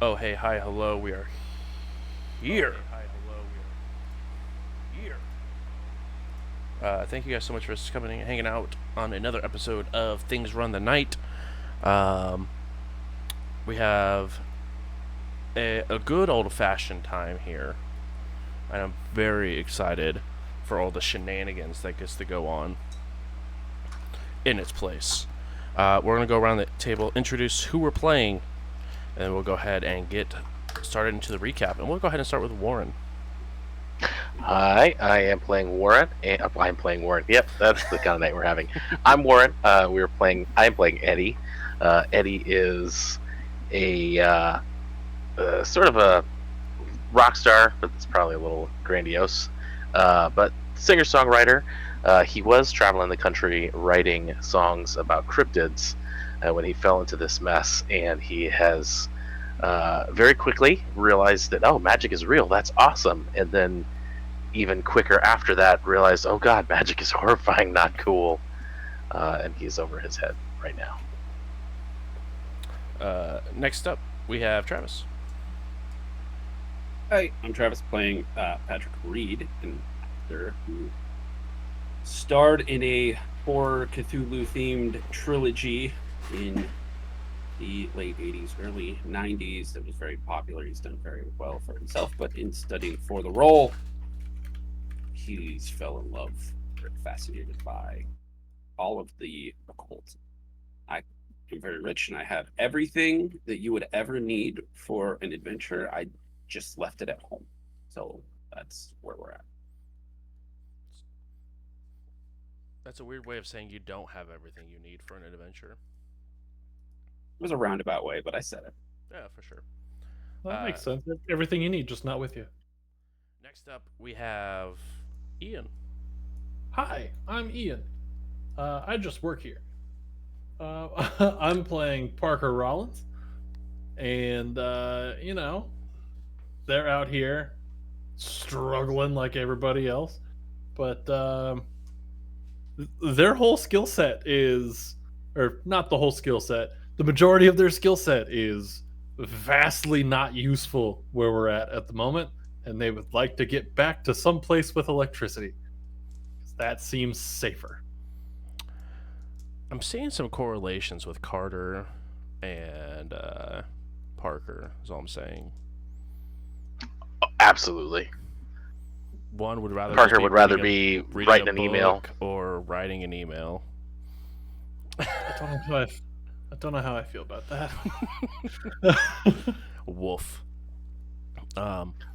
Oh, hey, hi, hello, we are here. Thank you guys so much for coming and hanging out on another episode of Things Run the Night. Um, we have a good old fashioned time here, and I'm very excited for all the shenanigans that gets to go on in its place. We're going to go around the table, introduce who we're playing, and then we'll go ahead and get started into the recap. And we'll go ahead and start with Warren. Hi, I am playing Warren. I'm playing Warren. Yep, that's the kind of night we're having. I'm Warren. I'm playing Eddie. Eddie is a sort of a rock star, but it's probably a little grandiose. But singer-songwriter. He was traveling the country writing songs about cryptids when he fell into this mess, and he has very quickly realized that magic is real. That's awesome, and then even quicker after that realized, oh god, magic is horrifying, not cool, and he's over his head right now. Next up, we have Travis. Hi, I'm Travis playing Patrick Reed, an actor who starred in a horror Cthulhu themed trilogy in the late 80s, early 90s that was very popular. He's done very well for himself, but in studying for the role, he's fell in love, fascinated by all of the occult. I am very rich and I have everything that you would ever need for an adventure. I just left it at home. So that's where we're at. That's a weird way of saying you don't have everything you need for an adventure. It was a roundabout way, but I said it. Yeah, for sure. Well, that makes sense. Everything you need, just not with you. Next up, we have Ian. Hi, I'm Ian. I just work here. I'm playing Parker Rollins, and they're out here struggling like everybody else, but their whole skill set is, or not the whole skill set, the majority of their skill set is vastly not useful where we're at the moment, and they would like to get back to some place with electricity. That seems safer. I'm seeing some correlations with Carter and Parker, is all I'm saying. Oh, absolutely. One would rather Parker would rather be reading writing a an email or writing an email. I don't know how I feel about that. Woof.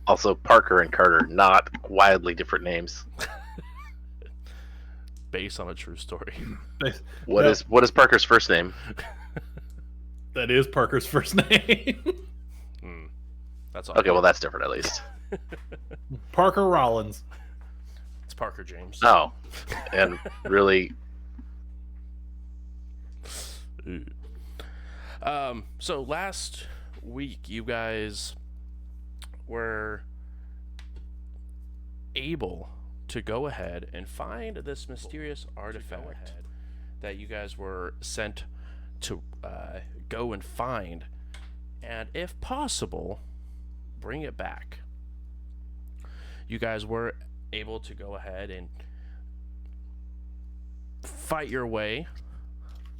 Also, Parker and Carter, not wildly different names. Based on a true story. What is Parker's first name? That is Parker's first name. That's all. Okay, well that's different at least. Parker Rollins. It's Parker James. Oh, and really. So last week you guys were able to go ahead and find this mysterious artifact that you guys were sent to go and find, and if possible, bring it back. You guys were able to go ahead and fight your way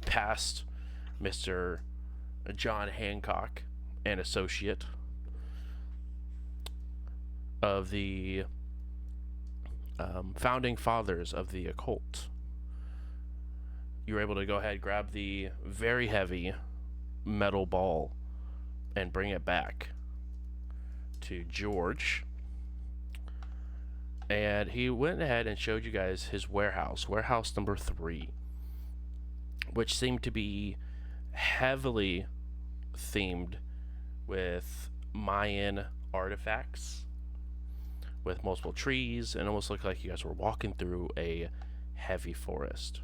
past Mr. John Hancock, an associate of the founding fathers of the occult. You were able to go ahead, grab the very heavy metal ball, and bring it back to George. And he went ahead and showed you guys his warehouse number 3, which seemed to be heavily themed with Mayan artifacts, with multiple trees, and almost looked like you guys were walking through a heavy forest.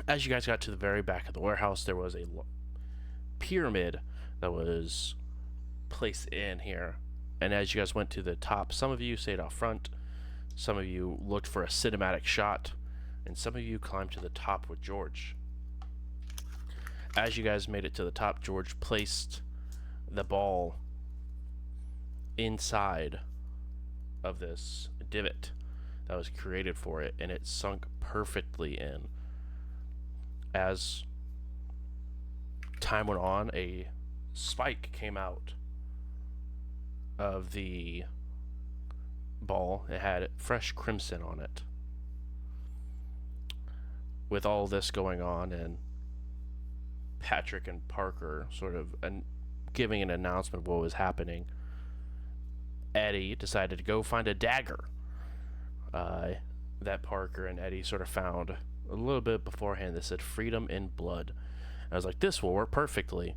As you guys got to the very back of the warehouse, there was a pyramid that was placed in here. And as you guys went to the top, some of you stayed out front, some of you looked for a cinematic shot, and some of you climbed to the top with George. As you guys made it to the top, George placed the ball inside of this divot that was created for it, and it sunk perfectly in. As time went on, a spike came out of the ball. It had fresh crimson on it. With all this going on, and Patrick and Parker sort of giving an announcement of what was happening, Eddie decided to go find a dagger that Parker and Eddie sort of found a little bit beforehand that said "Freedom in Blood." And I was like, this will work perfectly.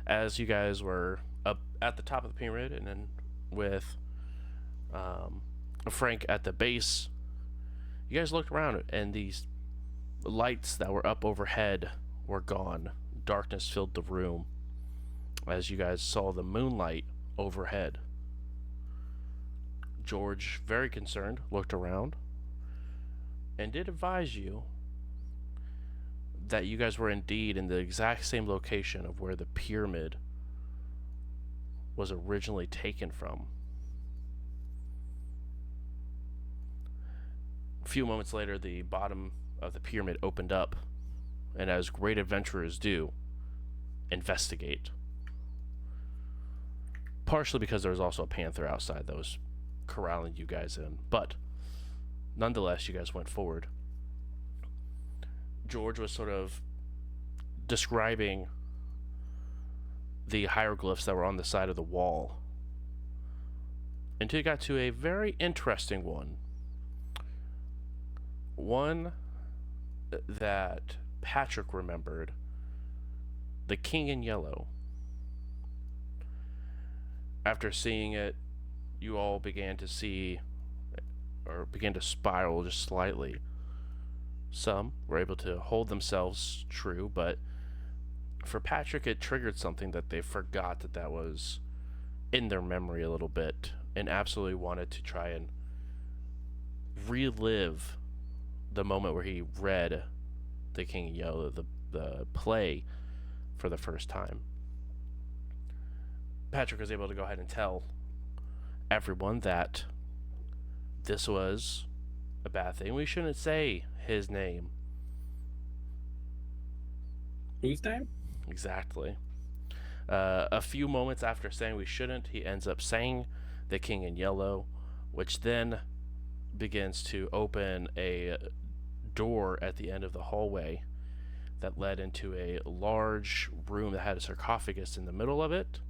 As you guys were up at the top of the pyramid, and then with Frank at the base, you guys looked around, and these lights that were up overhead were gone. Darkness filled the room as you guys saw the moonlight overhead. George, very concerned, looked around and did advise you that you guys were indeed in the exact same location of where the pyramid was originally taken from. A few moments later, the bottom of the pyramid opened up, and as great adventurers do, investigate. Partially because there was also a panther outside that was corralling you guys in, but nonetheless, you guys went forward. George was sort of describing the hieroglyphs that were on the side of the wall until you got to a very interesting one. One that Patrick remembered, the King in Yellow. After seeing it, you all began to see, or began to spiral just slightly. Some were able to hold themselves true, but for Patrick, it triggered something that they forgot that was in their memory a little bit, and absolutely wanted to try and relive the moment where he read The King in Yellow, the play, for the first time. Patrick was able to go ahead and tell everyone that this was a bad thing. We shouldn't say his name. Whose name? Exactly. A few moments after saying we shouldn't, he ends up saying The King in Yellow, which then begins to open a door at the end of the hallway that led into a large room that had a sarcophagus in the middle of it,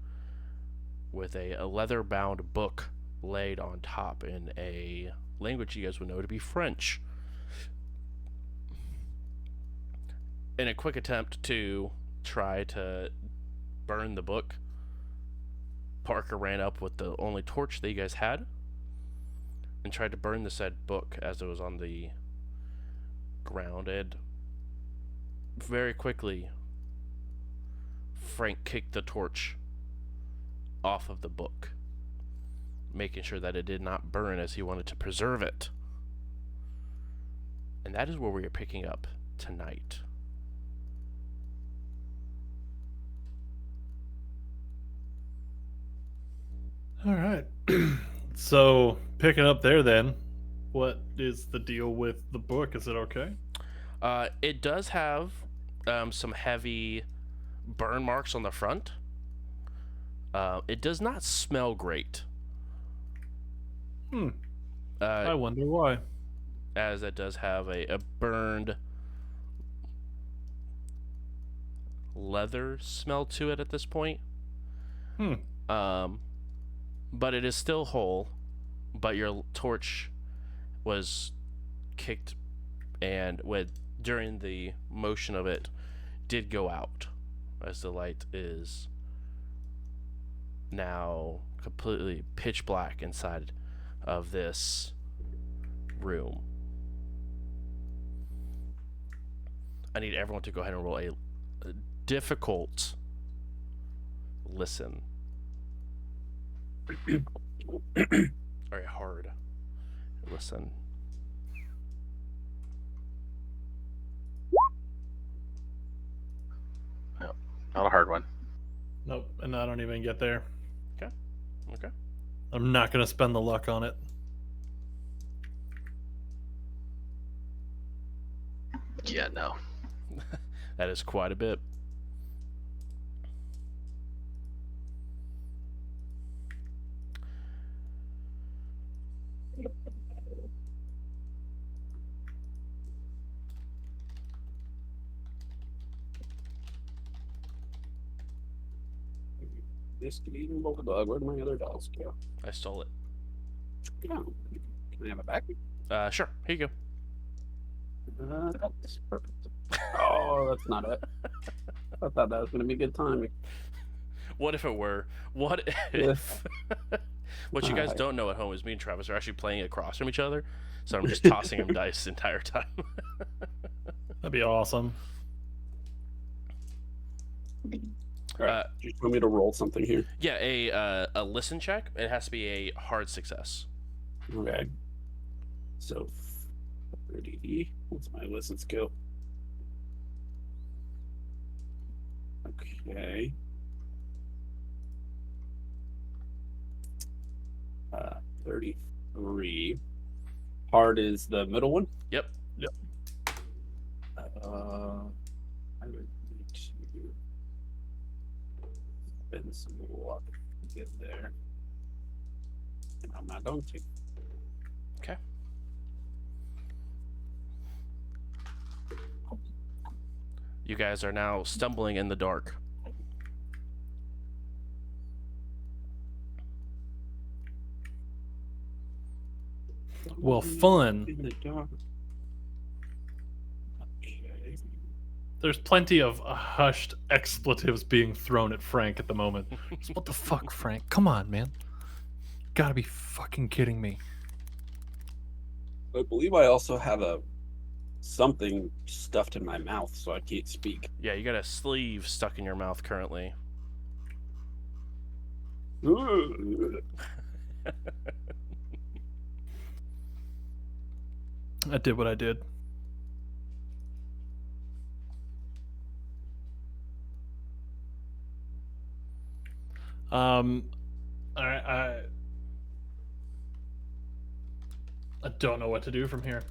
with a leather-bound book laid on top in a language you guys would know to be French. In a quick attempt to try to burn the book, Parker ran up with the only torch that you guys had and tried to burn the said book as it was on the ground, and very quickly Frank kicked the torch off of the book, making sure that it did not burn as he wanted to preserve it. And that is where we are picking up tonight. All right. So, picking up there then, what is the deal with the book? Is it okay? It does have some heavy burn marks on the front. It does not smell great. I wonder why. As it does have a burned leather smell to it at this point. But it is still whole, but your torch was kicked, and during the motion of it did go out, as the light is now completely pitch black inside of this room. I need everyone to go ahead and roll a difficult listen. Very hard listen. No, not a hard one. Nope. and I don't even get there. Okay. I'm not going to spend the luck on it. Yeah, no. That is quite a bit. This could eat a dog. Where'd my other dogs go? I stole it. Oh, can I have it back? Sure. Here you go. That's perfect. Oh, that's not it. I thought that was going to be good timing. What if it were? What if? What you guys Alright. don't know at home is me and Travis are actually playing across from each other, so I'm just tossing him dice the entire time. That'd be awesome. All right. Do you want me to roll something here? Yeah, a listen check. It has to be a hard success. Okay. So, 30. What's my listen skill? Okay. 33. Hard is the middle one. Yep. I would need to spend some luck to get there. And I'm not going to. Okay. You guys are now stumbling in the dark. Well, fun. In the dark. Okay. There's plenty of hushed expletives being thrown at Frank at the moment. What the fuck, Frank? Come on, man. Gotta be fucking kidding me. I believe I also have something stuffed in my mouth, so I can't speak. Yeah, you got a sleeve stuck in your mouth currently. I did what I did. I don't know what to do from here.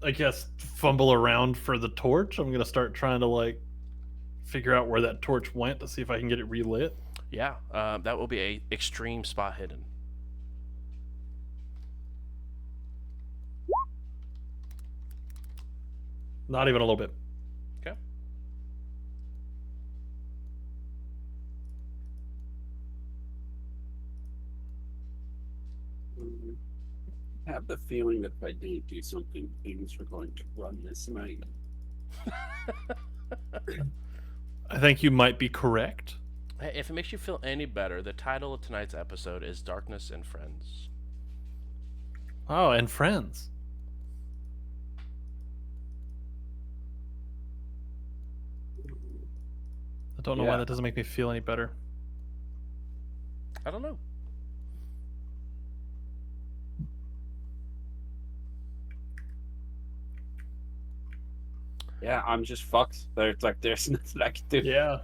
I guess fumble around for the torch. I'm gonna start trying to like figure out where that torch went to see if I can get it relit. Yeah, that will be a extreme spot hidden. Not even a little bit. Okay. I have the feeling that if I didn't do something, things are going to run this night. I think you might be correct. Hey, if it makes you feel any better, the title of tonight's episode is Darkness and Friends. Oh, and friends. I don't know why Yeah. that doesn't make me feel any better. I don't know. Yeah, I'm just fucked. There's nothing I can do. Yeah.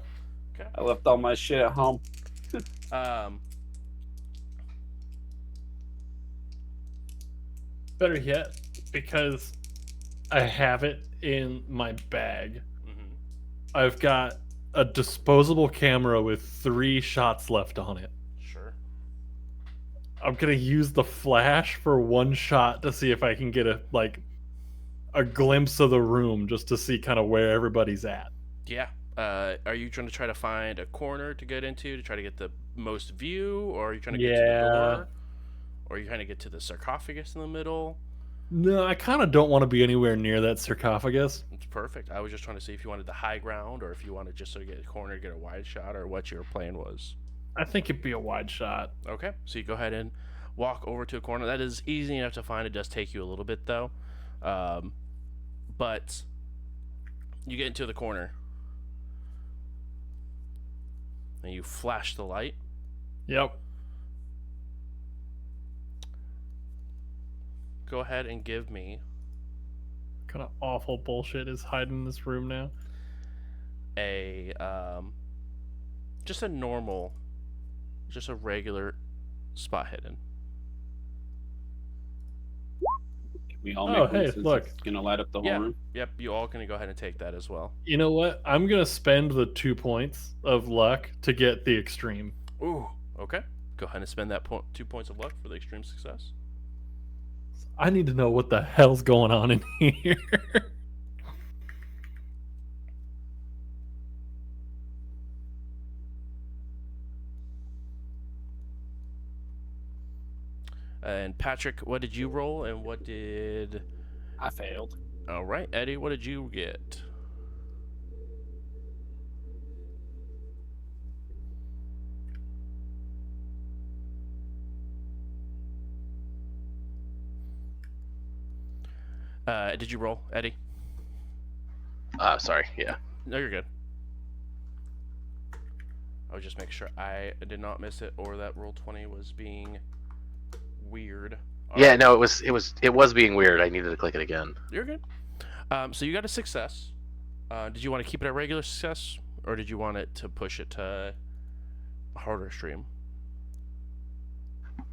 Okay. I left all my shit at home. Better yet, because I have it in my bag. Mm-hmm. I've got a disposable camera with 3 shots left on it. Sure. I'm gonna use the flash for 1 shot to see if I can get a glimpse of the room, just to see kind of where everybody's at. Yeah. Are you trying to find a corner to get into to try to get the most view, or are you trying to get to the door? Or are you trying to get to the sarcophagus in the middle? No, I kind of don't want to be anywhere near that sarcophagus. It's perfect. I was just trying to see if you wanted the high ground, or if you wanted just to get a corner, get a wide shot, or what your plan was. I think it'd be a wide shot. Okay, so you go ahead and walk over to a corner. That is easy enough to find. It does take you a little bit, though. But you get into the corner, and you flash the light. Yep. Go ahead and give me Kind of awful bullshit is hiding in this room now. a just a normal, just a regular spot hidden. Can we all Oh, make one hey, since look. it's gonna light up the whole Yeah. room? Yep. You all gonna go ahead and take that as well. You know what? I'm gonna spend the 2 points of luck to get the extreme. Ooh. Okay. Go ahead and spend that 2 points of luck for the extreme success. I need to know what the hell's going on in here. And Patrick, what did you roll, and what did? I failed. All right, Eddie, what did you get? Did you roll, Eddie? Sorry. Yeah. No, you're good. I was just making sure I did not miss it, or that roll 20 was being weird. All Yeah. right, No, it was being weird. I needed to click it again. you're good. So you got a success. Did you want to keep it a regular success, or did you want it to push it to a harder stream?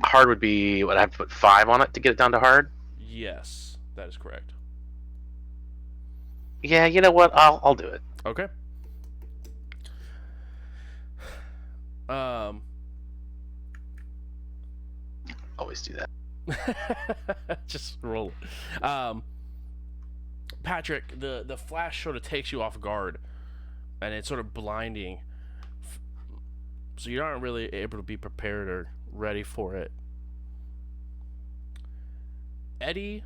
Hard would be what I have to put 5 on it to get it down to hard. Yes, that is correct. Yeah. You know what? I'll do it. Okay. Always do that. Just roll it. Patrick, the flash sort of takes you off guard, and it's sort of blinding. So you aren't really able to be prepared or ready for it. Eddie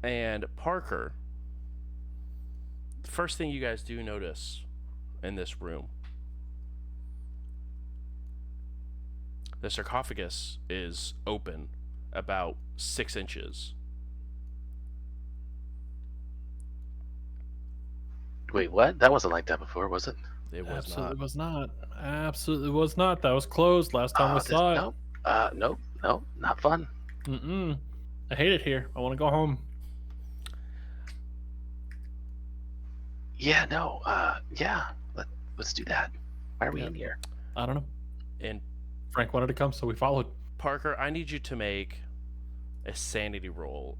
and Parker, the first thing you guys do notice in this room, the sarcophagus is open about 6 inches. Wait, what? That wasn't like that before, was it? It was Absolutely not. was not. Absolutely was not. That was closed last time we This- saw it. Nope. Nope. Not fun. Mm-mm. I hate it here. I want to go home. Yeah. No. Yeah. Let's do that. Why are we Yeah. in here? I don't know. And Frank wanted to come, so we followed. Parker, I need you to make a sanity roll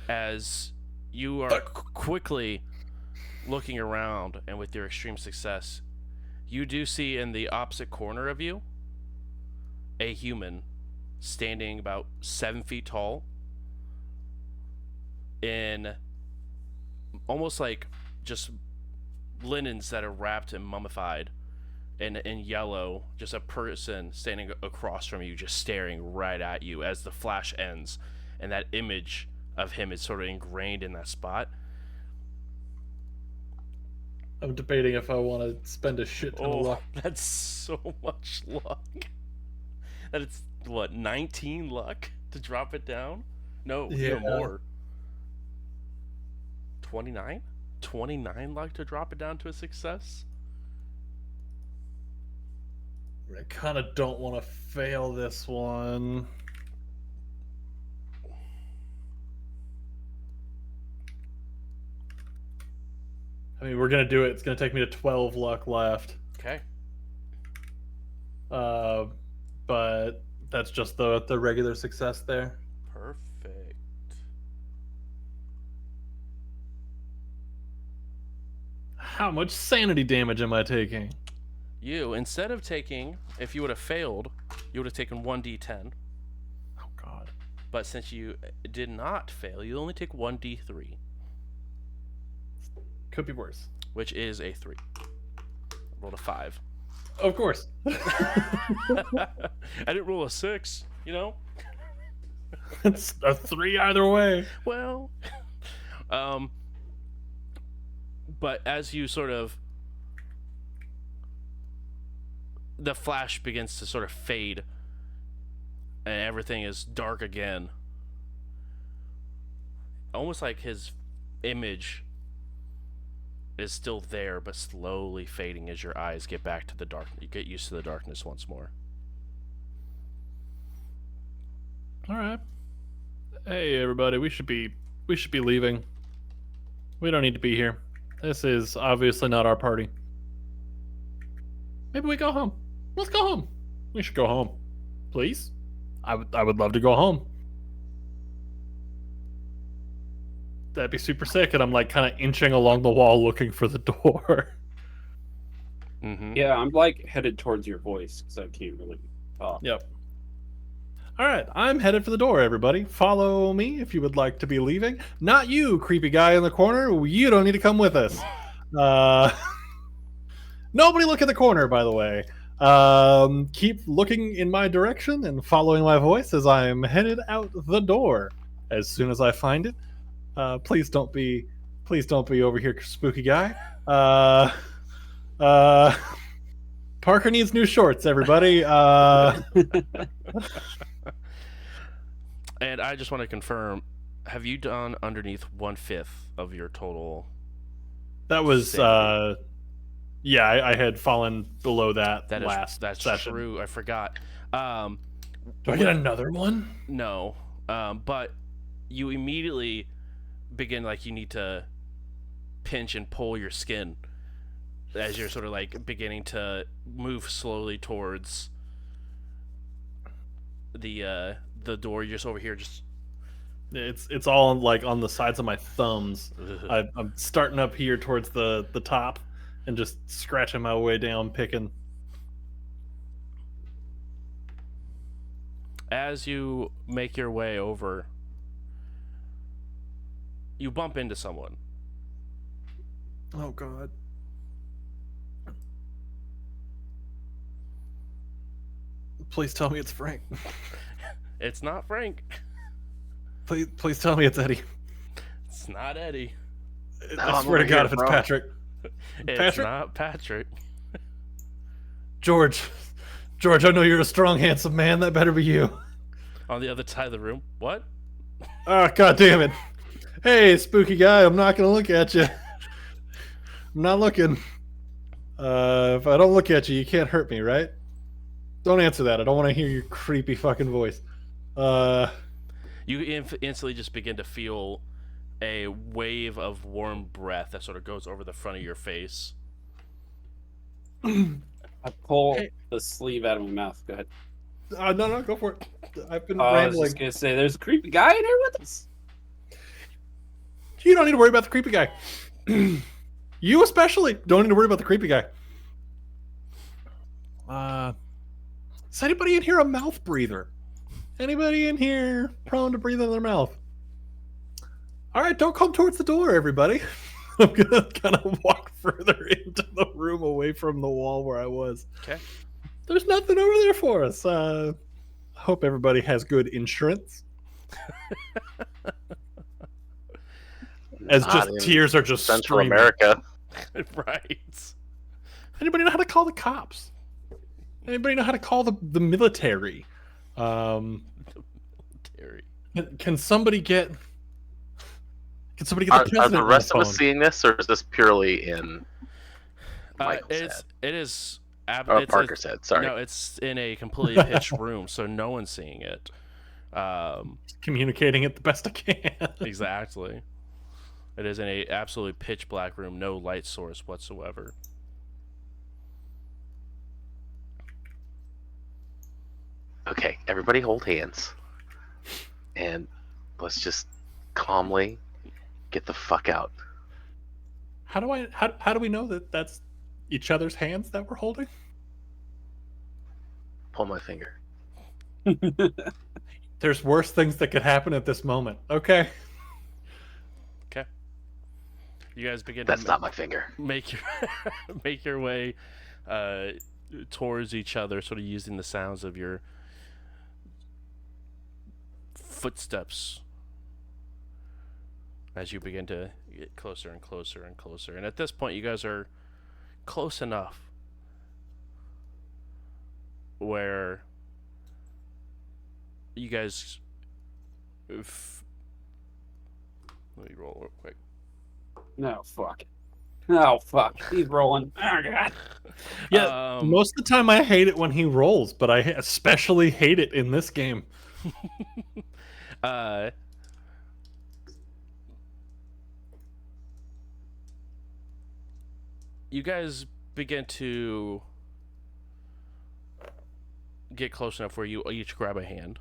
as you are quickly looking around, and with your extreme success, you do see in the opposite corner of you a human standing about 7 feet tall in almost like just linens that are wrapped and mummified in yellow, just a person standing across from you, just staring right at you as the flash ends, and that image of him is sort of ingrained in that spot. I'm debating if I want to spend a shit ton of luck. That's so much luck. That it's what, 19 luck to drop it down? No, Yeah. even more. 29? 29 luck to drop it down to a success? I kind of don't want to fail this one. I mean, we're gonna do it. It's gonna take me to 12 luck left. Okay. But that's just the regular success there. Perfect. How much sanity damage am I taking? You, instead of taking, if you would have failed, you would have taken 1d10. Oh God. But since you did not fail, you only take 1d3, Could be worse. which is a 3. Rolled a 5. Of course. I didn't roll a 6, you know? It's a 3 either way. Well, but as you sort of, the flash begins to sort of fade and everything is dark again, almost like his image is still there but slowly fading as your eyes get back to the dark. You get used to the darkness once more. All right. Hey everybody, we should be leaving. We don't need to be here. This is obviously not our party. Maybe we go home. Let's go home. We should go home. Please? I would love to go home. That'd be super sick. And I'm like kind of inching along the wall looking for the door. Mm-hmm. Yeah, I'm like headed towards your voice because I can't really talk. Yep. All right, I'm headed for the door, everybody. Follow me if you would like to be leaving. Not you, creepy guy in the corner. You don't need to come with us. Nobody look at the corner, by the way. Keep looking in my direction and following my voice as I'm headed out the door. As soon as I find it, please don't be over here, spooky guy. Parker needs new shorts, everybody. And I just want to confirm: have you done underneath 1/5 of your total? That was sanity? yeah, I had fallen below that That is last that's session. true. I forgot. Do I get another one? No, but you immediately begin like you need to pinch and pull your skin as you're sort of like beginning to move slowly towards the door. You're just over here, just It's all like on the sides of my thumbs. I'm starting up here towards the top and just scratching my way down, picking. as you make your way over. You bump into someone. Oh God. Please tell me it's Frank. It's not Frank. Please tell me it's Eddie. It's not Eddie. No, I I'm swear to over God, here, if it's bro. Patrick. It's Patrick? not Patrick. George, I know you're a strong, handsome man. That better be you. On the other side of the room. What? Oh, God damn it. Hey, spooky guy, I'm not going to look at you. I'm not looking. If I don't look at you, you can't hurt me, right? Don't answer that. I don't want to hear your creepy fucking voice. You instantly just begin to feel a wave of warm breath that sort of goes over the front of your face. I pull Hey. the sleeve out of my mouth. Go ahead. No, go for it. I've been I was rambling. just gonna say, there's a creepy guy in here with us. You don't need to worry about the creepy guy. You especially don't need to worry about the creepy guy. Is anybody in here a mouth breather? Anybody in here prone to breathe in their mouth? All right, don't come towards the door, everybody. I'm gonna kind of walk further into the room away from the wall where I was. Okay. There's nothing over there for us. Hope everybody has good insurance. As Not just in tears are just Central streaming. America. Right. Anybody know how to call the cops? Anybody know how to call the military? Terry. Can somebody get? Can somebody get Are the the president rest on of the us phone? seeing this, or is this purely in Michael's head? It is. Or It's Parker's head? Sorry. No, it's in a completely pitched room, so no one's seeing it. Communicating it the best I can. Exactly. It is in a absolutely pitch black room, no light source whatsoever. Okay, everybody hold hands. And let's just calmly get the fuck out. How do we know that that's each other's hands that we're holding? Pull my finger. There's worse things that could happen at this moment. Okay. Okay. You guys begin That's to not my finger. make your make your way towards each other, sort of using the sounds of your footsteps as you begin to get closer and closer and closer. And at this point, you guys are close enough where you guys. Let me roll real quick. No, fuck. No, fuck. He's rolling. Oh, God. Yeah. Most of the time, I hate it when he rolls, but I especially hate it in this game. You guys begin to get close enough where you each grab a hand.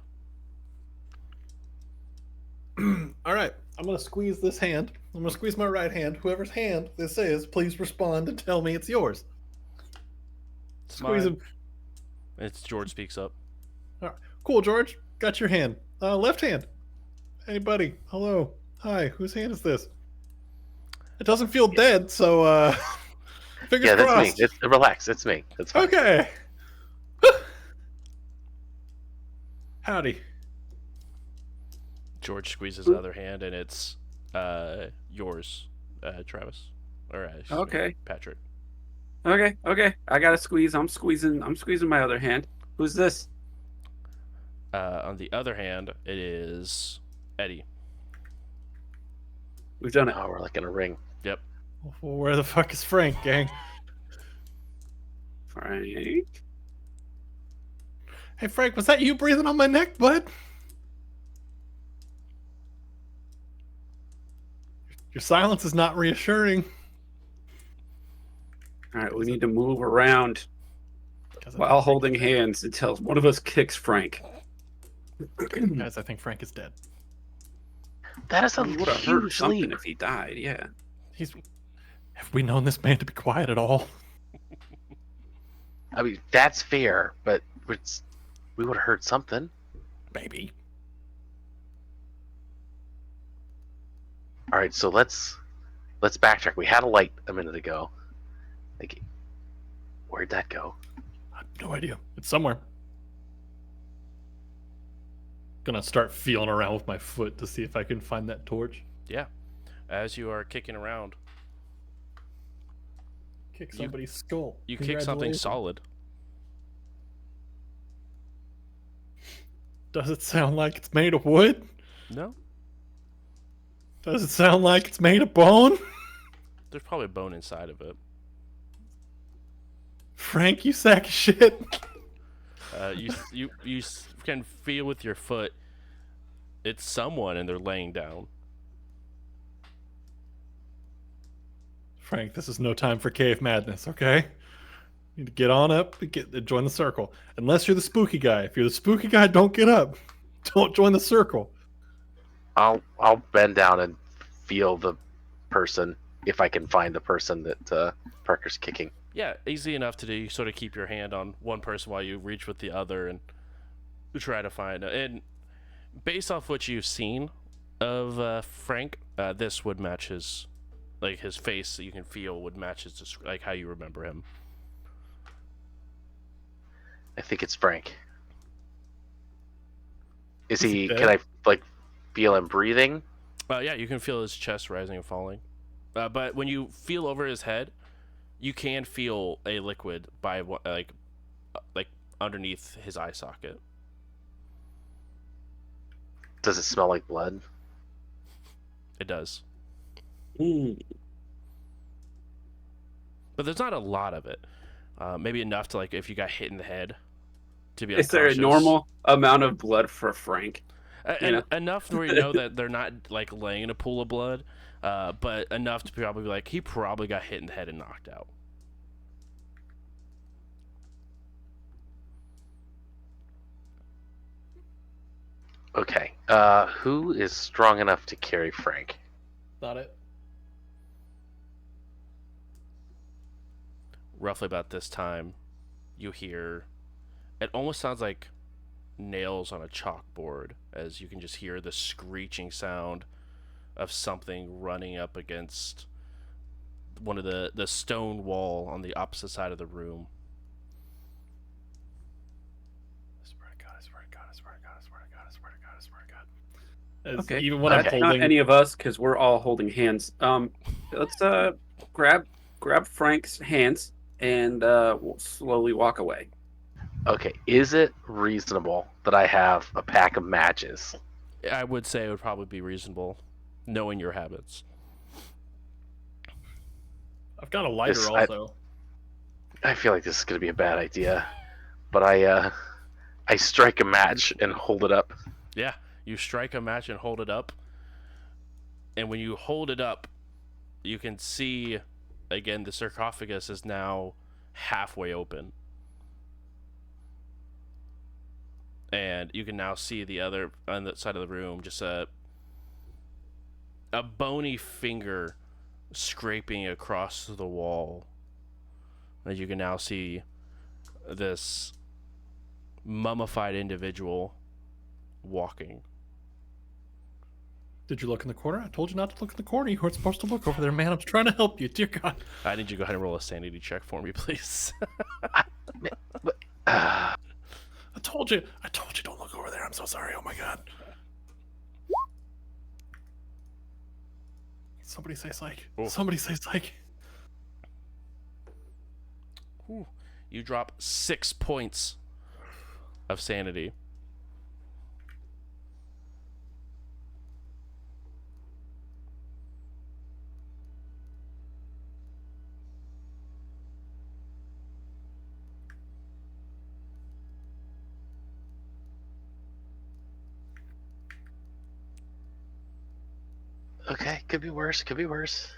All right, I'm gonna squeeze this hand. I'm gonna squeeze my right hand. Whoever's hand this is, please respond and tell me it's yours. It's Squeeze mine. him. It's George speaks up. All right. Cool, George. Got your hand. Left hand. Anybody? Hello. Hi. Whose hand is this? It doesn't feel dead, so fingers Yeah, that's crossed. me. Relax. It's me. It's fine. Okay. Howdy. George squeezes the other hand, and it's yours, Travis. Or excuse me, Okay. Patrick. Okay. I gotta squeeze. I'm squeezing my other hand. Who's this? On the other hand, it is Eddie. We've done it. Oh, we're like in a ring. Yep. Well, where the fuck is Frank, gang? Frank. Hey, Frank, was that you breathing on my neck, bud? Your silence is not reassuring. All right, we need to move around 'Cause I while think holding hands until one of us kicks Frank. Guys, I think Frank is dead. That is a He would have heard huge something leap. if he died. Yeah. Have we known this man to be quiet at all? I mean, that's fair, but we would have heard something. Maybe. All right, so let's backtrack. We had a light a minute ago. Like, where'd that go? I have no idea. It's somewhere. Gonna start feeling around with my foot to see if I can find that torch. Yeah. As you are kicking around, Kick somebody's skull. you kick something Congratulations. solid. Does it sound like it's made of wood? No? Does it sound like it's made of bone? There's probably a bone inside of it. Frank, you sack of shit. You can feel with your foot. It's someone, and they're laying down. Frank, this is no time for cave madness, okay? You need to get on up and join the circle. Unless you're the spooky guy. If you're the spooky guy, don't get up. Don't join the circle. I'll bend down and feel the person if I can find the person that Parker's kicking. Yeah, easy enough to do. You sort of keep your hand on one person while you reach with the other and try to find. And based off what you've seen of Frank, this would match his, like his face that you can feel would match his, like how you remember him. I think it's Frank. Is Is he he? dead? Can I like feel him breathing? Yeah, you can feel his chest rising and falling. But when you feel over his head, you can feel a liquid by like underneath his eye socket. Does it smell like blood? It does, Hmm. but there's not a lot of it. Maybe enough to like if you got hit in the head to be. Is there a unconscious. normal amount of blood for Frank? Enough where you know that they're not like laying in a pool of blood, but enough to probably be like he probably got hit in the head and knocked out. Okay. Who is strong enough to carry Frank? Not it. Roughly about this time, you hear. It almost sounds like nails on a chalkboard, as you can just hear the screeching sound of something running up against one of the stone wall on the opposite side of the room. I swear to God, I swear to God, I swear to God, I swear to God, I swear to God, I swear to God. As Okay. even when I'm Okay. Not holding any of us, because we're all holding hands. Let's grab Frank's hands and we'll slowly walk away. Okay. Is it reasonable that I have a pack of matches? I would say it would probably be reasonable, knowing your habits. I've got a lighter This- also. I feel like this is going to be a bad idea, but I strike a match and hold it up. Yeah, you strike a match and hold it up. And when you hold it up, you can see, again, the sarcophagus is now halfway open. and you can now see the other on the side of the room, just a bony finger scraping across the wall. As you can now see this mummified individual walking. Did you look in the corner? I told you not to look in the corner. You weren't supposed to look over there, man. I'm trying to help you. Dear God. I need you to go ahead and roll a sanity check for me, please. I told you don't look over there. I'm so sorry. Oh my God. Somebody say psych. Oh. Somebody say psych. Whew. You drop 6 points of sanity. Okay, could be worse. Could be worse.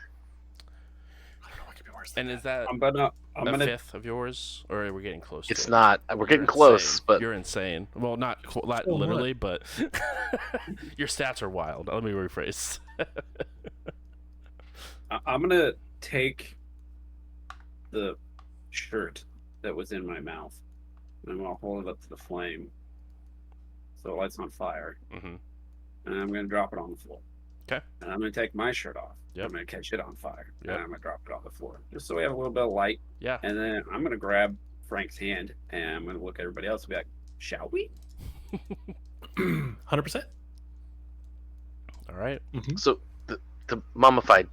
I don't know what could be worse. And is that I'm a gonna fifth of yours, or are we getting close? It's to it? not. We're You're getting close, insane. but You're insane. Well, not what? literally, but your stats are wild. Let me rephrase. I'm gonna take the shirt that was in my mouth, and I'm gonna hold it up to the flame, so it lights on fire, Hmm. and I'm gonna drop it on the floor. Okay. And I'm gonna take my shirt off. Yep. I'm gonna catch it on fire, Yep. and I'm gonna drop it on the floor, just so we have a little bit of light. Yeah. And then I'm gonna grab Frank's hand, and I'm gonna look at everybody else and be like, "Shall we?" 100%. All right. so the mummified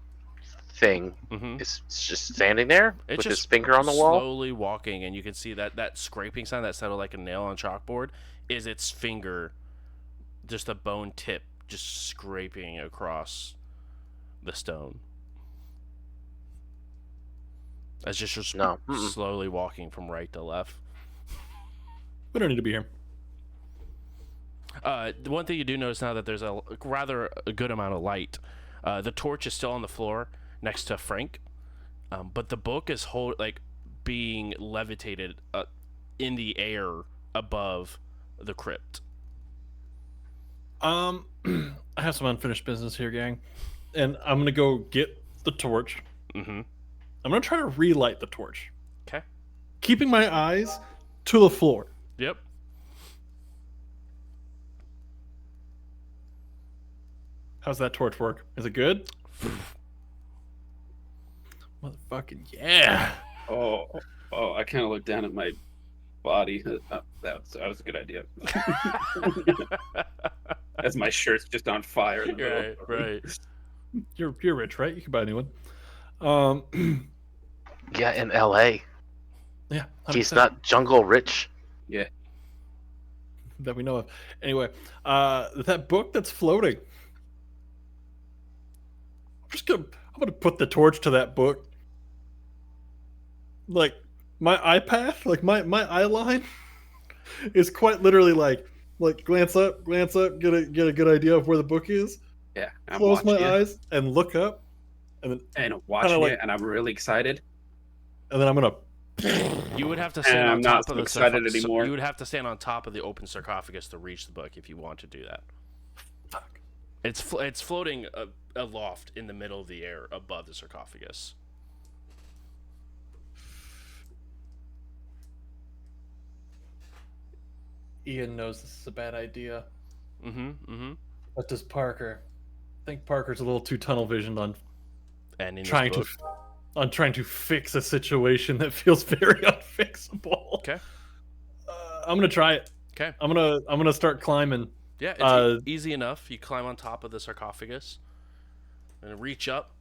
thing Mm-hmm. is just standing there It's with his just finger on the wall. slowly walking, and you can see that scraping sound that sounded like a nail on chalkboard is its finger, just a bone tip, just scraping across the stone. It's just No. Mm-mm. slowly walking from right to left. We don't need to be here. The one thing you do notice now that there's a rather a good amount of light. The torch is still on the floor next to Frank, but the book is being levitated in the air above the crypt. I have some unfinished business here, gang, and I'm gonna go get the torch. Mm-hmm. I'm gonna try to relight the torch, Okay. keeping my eyes to the floor. Yep. How's that torch work? Is it good? Motherfucking yeah! Oh, I kind of looked down at my body. That was a good idea. As my shirt's just on fire. In the middle. Right. You're rich, right? You can buy a new one. Yeah, in L.A. Yeah, He's 100%. not jungle rich. Yeah. That we know of. Anyway, that book that's floating. I'm gonna put the torch to that book. Like my eye path, like my eye line is quite literally like glance up, get a good idea of where the book is. Yeah. I'm Close my watching it, eyes and look up, and then and watching like- it, and I'm really excited. I'm gonna. You would have to And stand on I'm not top of so the excited anymore. You would have to stand on top of the open sarcophagus to reach the book if you want to do that. Fuck. It's floating aloft in the middle of the air above the sarcophagus. Ian knows this is a bad idea. Mm-hmm. But does Parker? I think Parker's a little too tunnel visioned on And in trying this to book, trying to fix a situation that feels very unfixable. Okay. I'm gonna try it. Okay. I'm gonna start climbing. Yeah, it's easy enough. You climb on top of the sarcophagus and reach up.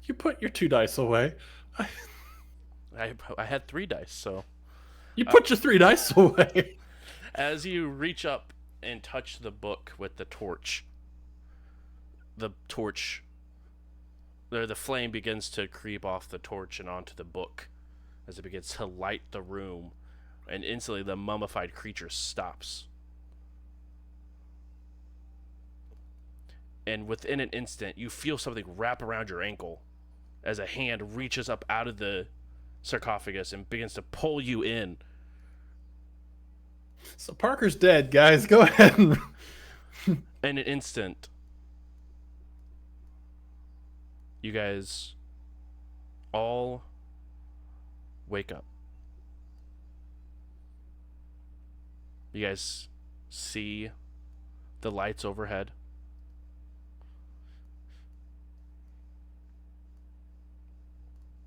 You put your 2 dice away. I had 3 dice, so You put your 3 dice away. as you reach up and touch the book with the torch, the flame begins to creep off the torch and onto the book as it begins to light the room, and instantly the mummified creature stops. And within an instant, you feel something wrap around your ankle as a hand reaches up out of the sarcophagus and begins to pull you in. So Parker's dead, guys. Go ahead and In an instant, you guys all wake up. You guys see the lights overhead.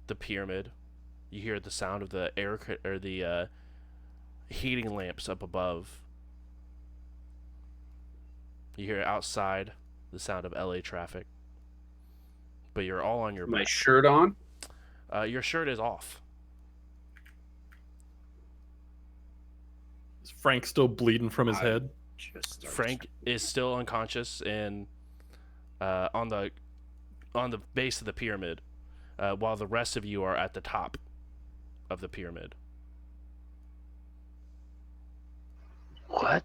The pyramid. You hear the sound of the or the heating lamps up above. You hear outside the sound of LA traffic. But you're all on your My back. shirt on. Your shirt is off. is Frank still bleeding from his head? Just starts- Frank is still unconscious and on the base of the pyramid, while the rest of you are at the top of the pyramid. What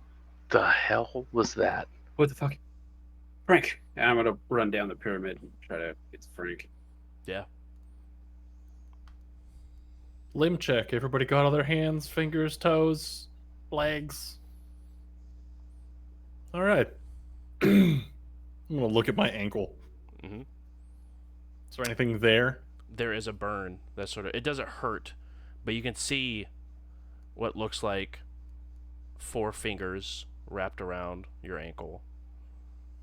the hell was that? What the fuck? Frank. And I'm gonna run down the pyramid and try to get to Frank. Yeah. Limb check. Everybody got all their hands, fingers, toes, legs. All right. I'm gonna look at my ankle. Mhm. Is there anything there? There is a burn that sort of, it doesn't hurt, but you can see what looks like 4 fingers wrapped around your ankle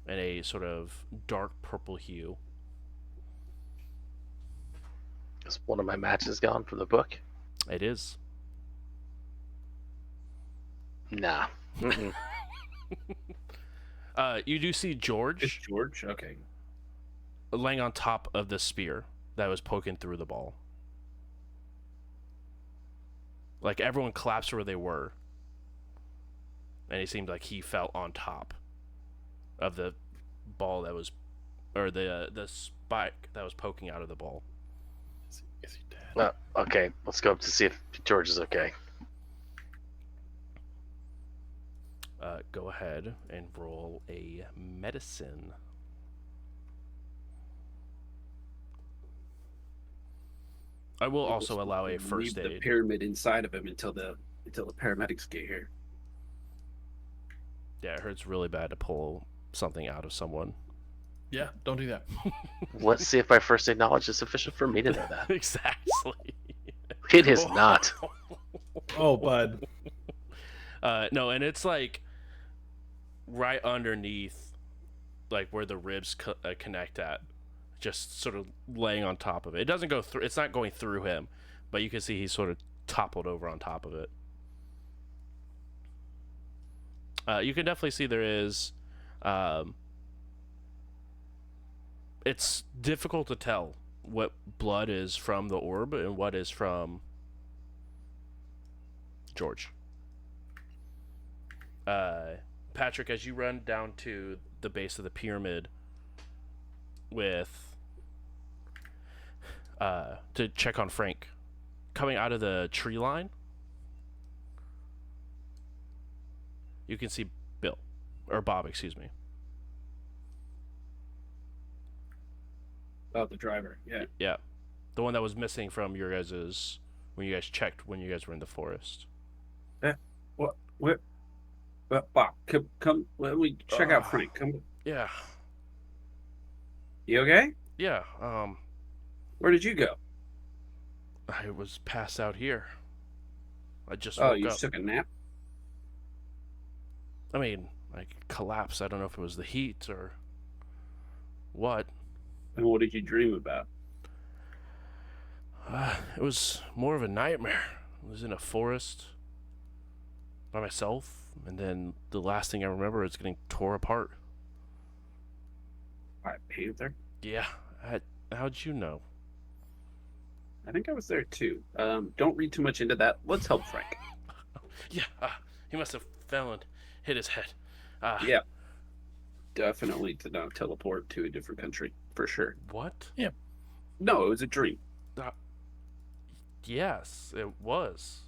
in a sort of dark purple hue. Is one of my matches gone from the book? It is. Nah. Mm-mm. You do see It's George George. Okay. laying on top of the spear that was poking through the ball. Like everyone collapsed where they were, and it seemed like he fell on top of the ball that was, or the spike that was poking out of the ball. Is he dead? Okay, let's go up to see if George is okay. Go ahead and roll a medicine. I will also allow a first Leave the aid. pyramid inside of him until the paramedics get here. Yeah, it hurts really bad to pull something out of someone. Yeah, don't do that. Let's see if my first aid knowledge is sufficient for me to know that. Exactly. It is not. Oh, bud. No, and it's like right underneath, like where the ribs connect at, just sort of laying on top of it. It doesn't go through. It's not going through him, but you can see he's sort of toppled over on top of it. You can definitely see there is. It's difficult to tell what blood is from the orb and what is from George. Patrick, as you run down to the base of the pyramid with to check on Frank, coming out of the tree line, you can see Bill, or Bob, excuse me. Oh, the driver. Yeah. Yeah, the one that was missing from your guys's when you guys checked when you guys were in the forest. What? Bob, come. Let me check out Frank. Come. Yeah, You okay? yeah. Where did you go? I was passed out here. I just Oh, woke you up. just took a nap. I mean, I collapsed. I don't know if it was the heat or what. And what did you dream about? It was more of a nightmare. I was in a forest by myself, and then the last thing I remember is getting tore apart. Black Panther. Yeah. How'd you know? I think I was there too. Don't read too much into that. Let's help Frank. Yeah. He must have fell and hit his head. Yeah. Definitely to not teleport to a different country for sure. What? No, it was a dream. Yes, it was.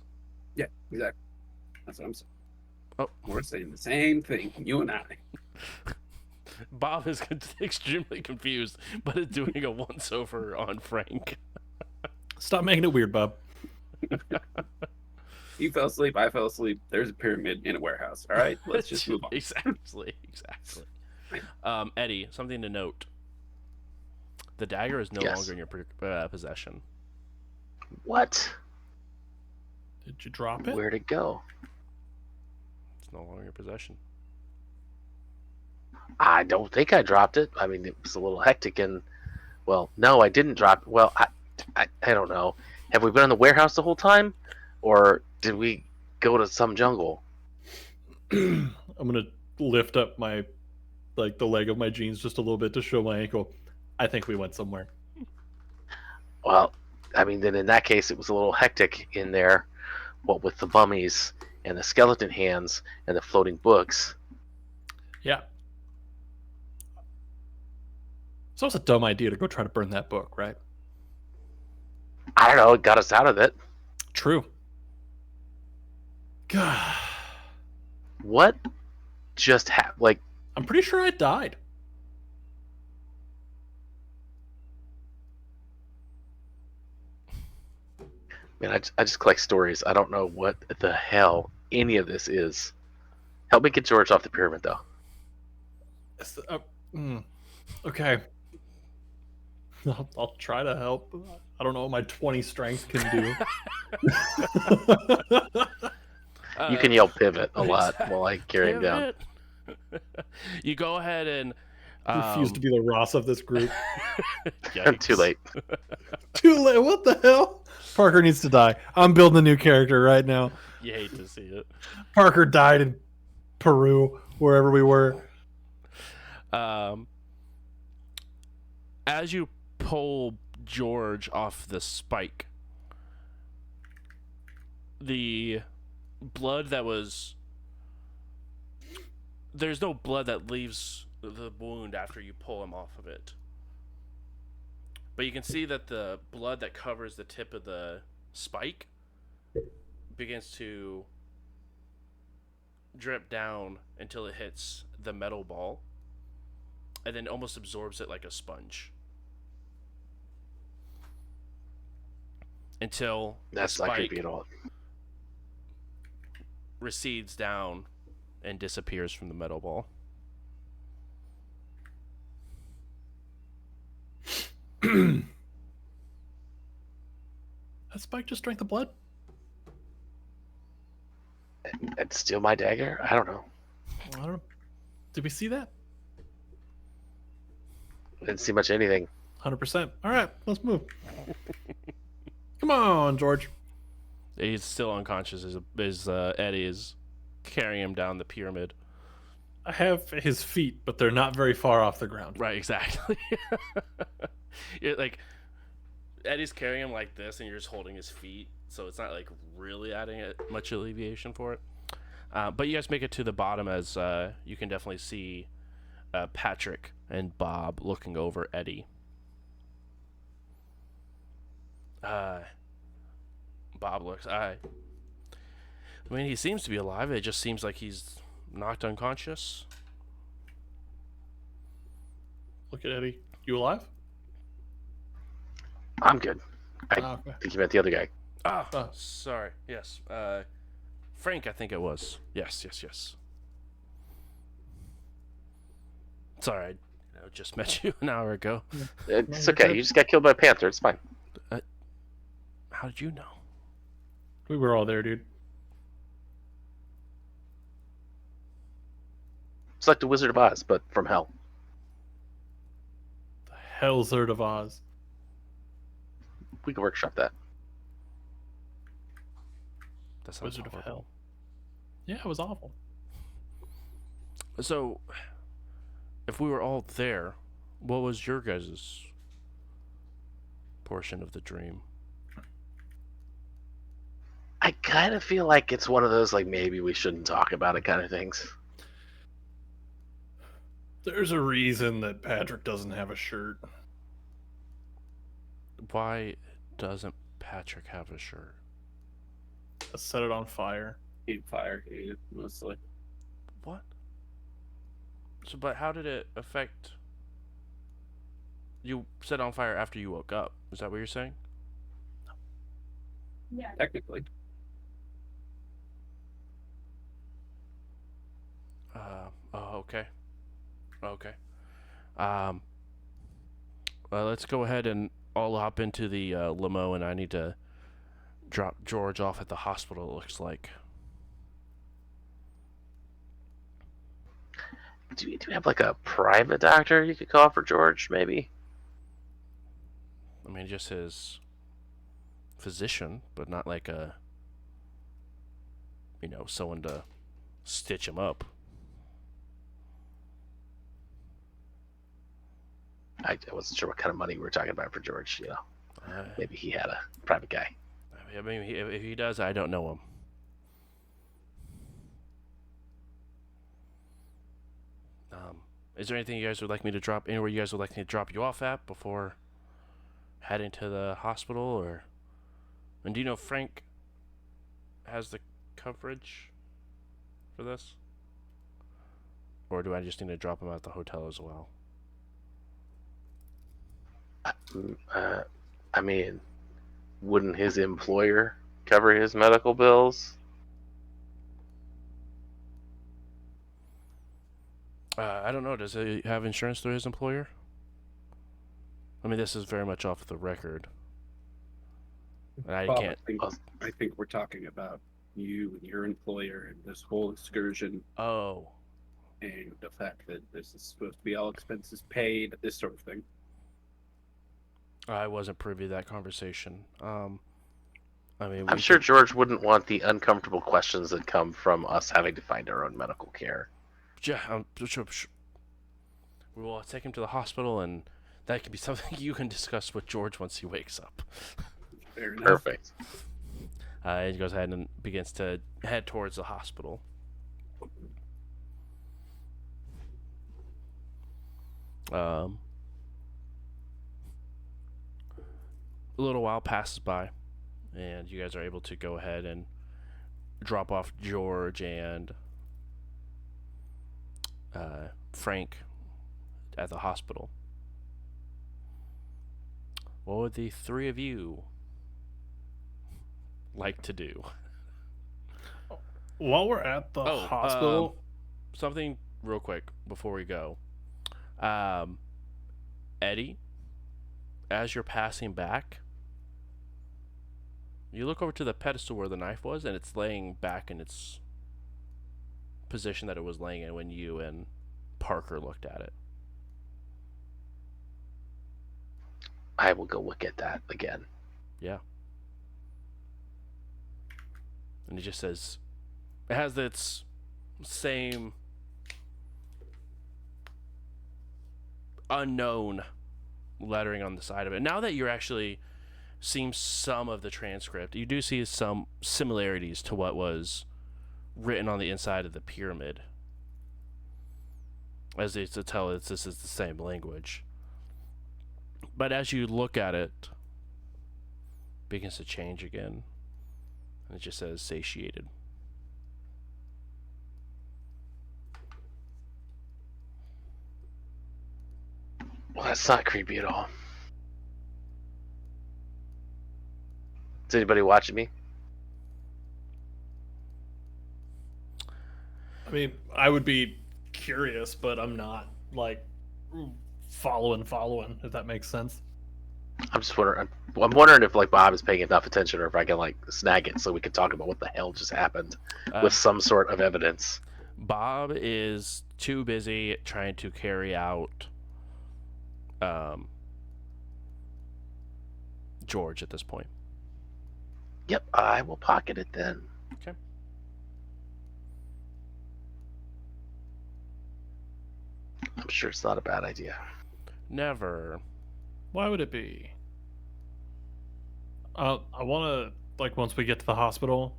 Yeah, exactly. That's what I'm saying. Oh. We're saying the same thing, you and I. Bob is extremely confused, but is doing a once-over on Frank. Stop making it weird, Bob. He fell asleep. I fell asleep. There's a pyramid in a warehouse. All right, let's just move on. Exactly. Eddie, something to note. The dagger is no Yes. longer in your possession. What? Did you drop it? Where'd it go? It's no longer in your possession. I don't think I dropped it. I mean, it was a little hectic, and well, no, I didn't drop it. Well, I don't know. Have we been in the warehouse the whole time, or did we go to some jungle? I'm gonna lift up my the leg of my jeans just a little bit to show my ankle. I think we went somewhere. Well, I mean, then in that case, it was a little hectic in there. What with the mummies and the skeleton hands and the floating books. Yeah. So it's a dumb idea to go try to burn that book, right? I don't know. It got us out of it. True. God. What just happened? Like, I'm pretty sure I died. man, I just collect stories. I don't know what the hell any of this is. Help me get George off the pyramid, though. Okay. I'll try to help. I don't know what my 20 strength can do. You can yell pivot a lot while I carry him down. You go ahead and Refuse to be the Ross of this group. Too late. Too late. What the hell? Parker needs to die. I'm building a new character right now. You hate to see it. Parker died in Peru, wherever we were. As you pull George off the spike, the blood that was... There's no blood that leaves the wound after you pull him off of it. But you can see that the blood that covers the tip of the spike begins to drip down until it hits the metal ball, and then almost absorbs it like a sponge. Until That's the not spike creepy at all. recedes down and disappears from the metal ball. That spike just drank the blood? And steal my dagger? I don't know. I don't know. Did we see that? I didn't see much of anything. 100%. All right, let's move. Come on, George. He's still unconscious as Eddie is carrying him down the pyramid. I have his feet, but they're not very far off the ground. Right, exactly. You're like, Eddie's carrying him like this, and you're just holding his feet, so it's not like really adding much alleviation for it. But you guys make it to the bottom, as you can definitely see Patrick and Bob looking over Eddie. Bob looks. I mean, he seems to be alive. It just seems like he's knocked unconscious. Look at Eddie. You alive? I'm good. I Okay. think you meant the other guy. Oh, sorry. Yes. Frank, I think it was. Yes. Sorry, I just met you an hour ago. It's you're okay. good. You just got killed by a panther. It's fine. How did you know? We were all there, dude. It's like the Wizard of Oz, but from hell. The Hellzerd of Oz. We can workshop that. That sounds Wizard of horrible. Hell. Yeah, it was awful. So, if we were all there, what was your guys' portion of the dream? I kind of feel like it's one of those, like, maybe we shouldn't talk about it kind of things. There's a reason that Patrick doesn't have a shirt. Why doesn't Patrick have a shirt? I set it on fire. Fire, mostly. What? So, but how did it affect? You set on fire after you woke up. Is that what you're saying? Technically. Okay. Okay. Um, let's go ahead and all hop into the limo, and I need to drop George off at the hospital, it looks like. Do we have like a private doctor you could call for George, maybe? I mean, just his physician, but not like a, someone to stitch him up. I wasn't sure what kind of money we were talking about for George. Maybe he had a private guy. I mean, if he does, I don't know him. Is there anything you guys would like me to drop? Anywhere you guys would like me to drop you off at before heading to the hospital? Or, and do you know Frank has the coverage for this? Or do I just need to drop him at the hotel as well? I mean, wouldn't his employer cover his medical bills? I don't know. Does he have insurance through his employer? I mean, this is very much off the record. And I Bob, can't. I think we're talking about you and your employer and this whole excursion Oh. and the fact that this is supposed to be all expenses paid, this sort of thing. I wasn't privy to that conversation. I mean, I'm sure George wouldn't want the uncomfortable questions that come from us having to find our own medical care. Yeah, sure. We will take him to the hospital, and that can be something you can discuss with George once he wakes up. Fair enough. Perfect. He goes ahead and begins to head towards the hospital. A little while passes by, and you guys are able to go ahead and drop off George and Frank at the hospital. What would the three of you like to do? While we're at the hospital, something real quick before we go. Eddie, as you're passing back, you look over to the pedestal where the knife was, and it's laying back in its position that it was laying in when you and Parker looked at it. I will go look at that again. Yeah. And it just says, it has its same unknown lettering on the side of it. Now that you're actually seeing some of the transcript, you do see some similarities to what was written on the inside of the pyramid. As it's to tell this is the same language. But as you look at it, it begins to change again. And it just says satiated. Well, that's not creepy at all. Is anybody watching me? I mean, I would be curious, but I'm not like following, if that makes sense. I'm just wondering. I'm wondering if like Bob is paying enough attention, or if I can like snag it so we can talk about what the hell just happened with some sort of evidence. Bob is too busy trying to carry out George at this point. Yep, I will pocket it then. Okay. I'm sure it's not a bad idea. Never. Why would it be? I want to, like, once we get to the hospital,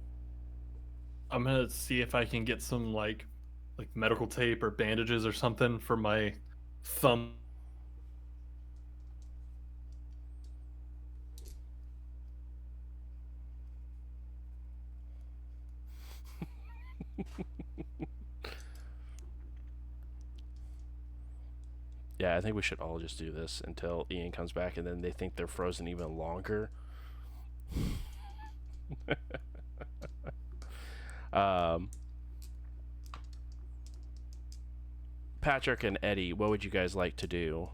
I'm gonna see if I can get some like medical tape or bandages or something for my thumb. Yeah, I think we should all just do this until Ian comes back, and then they think they're frozen even longer. Um, Patrick and Eddie, what would you guys like to do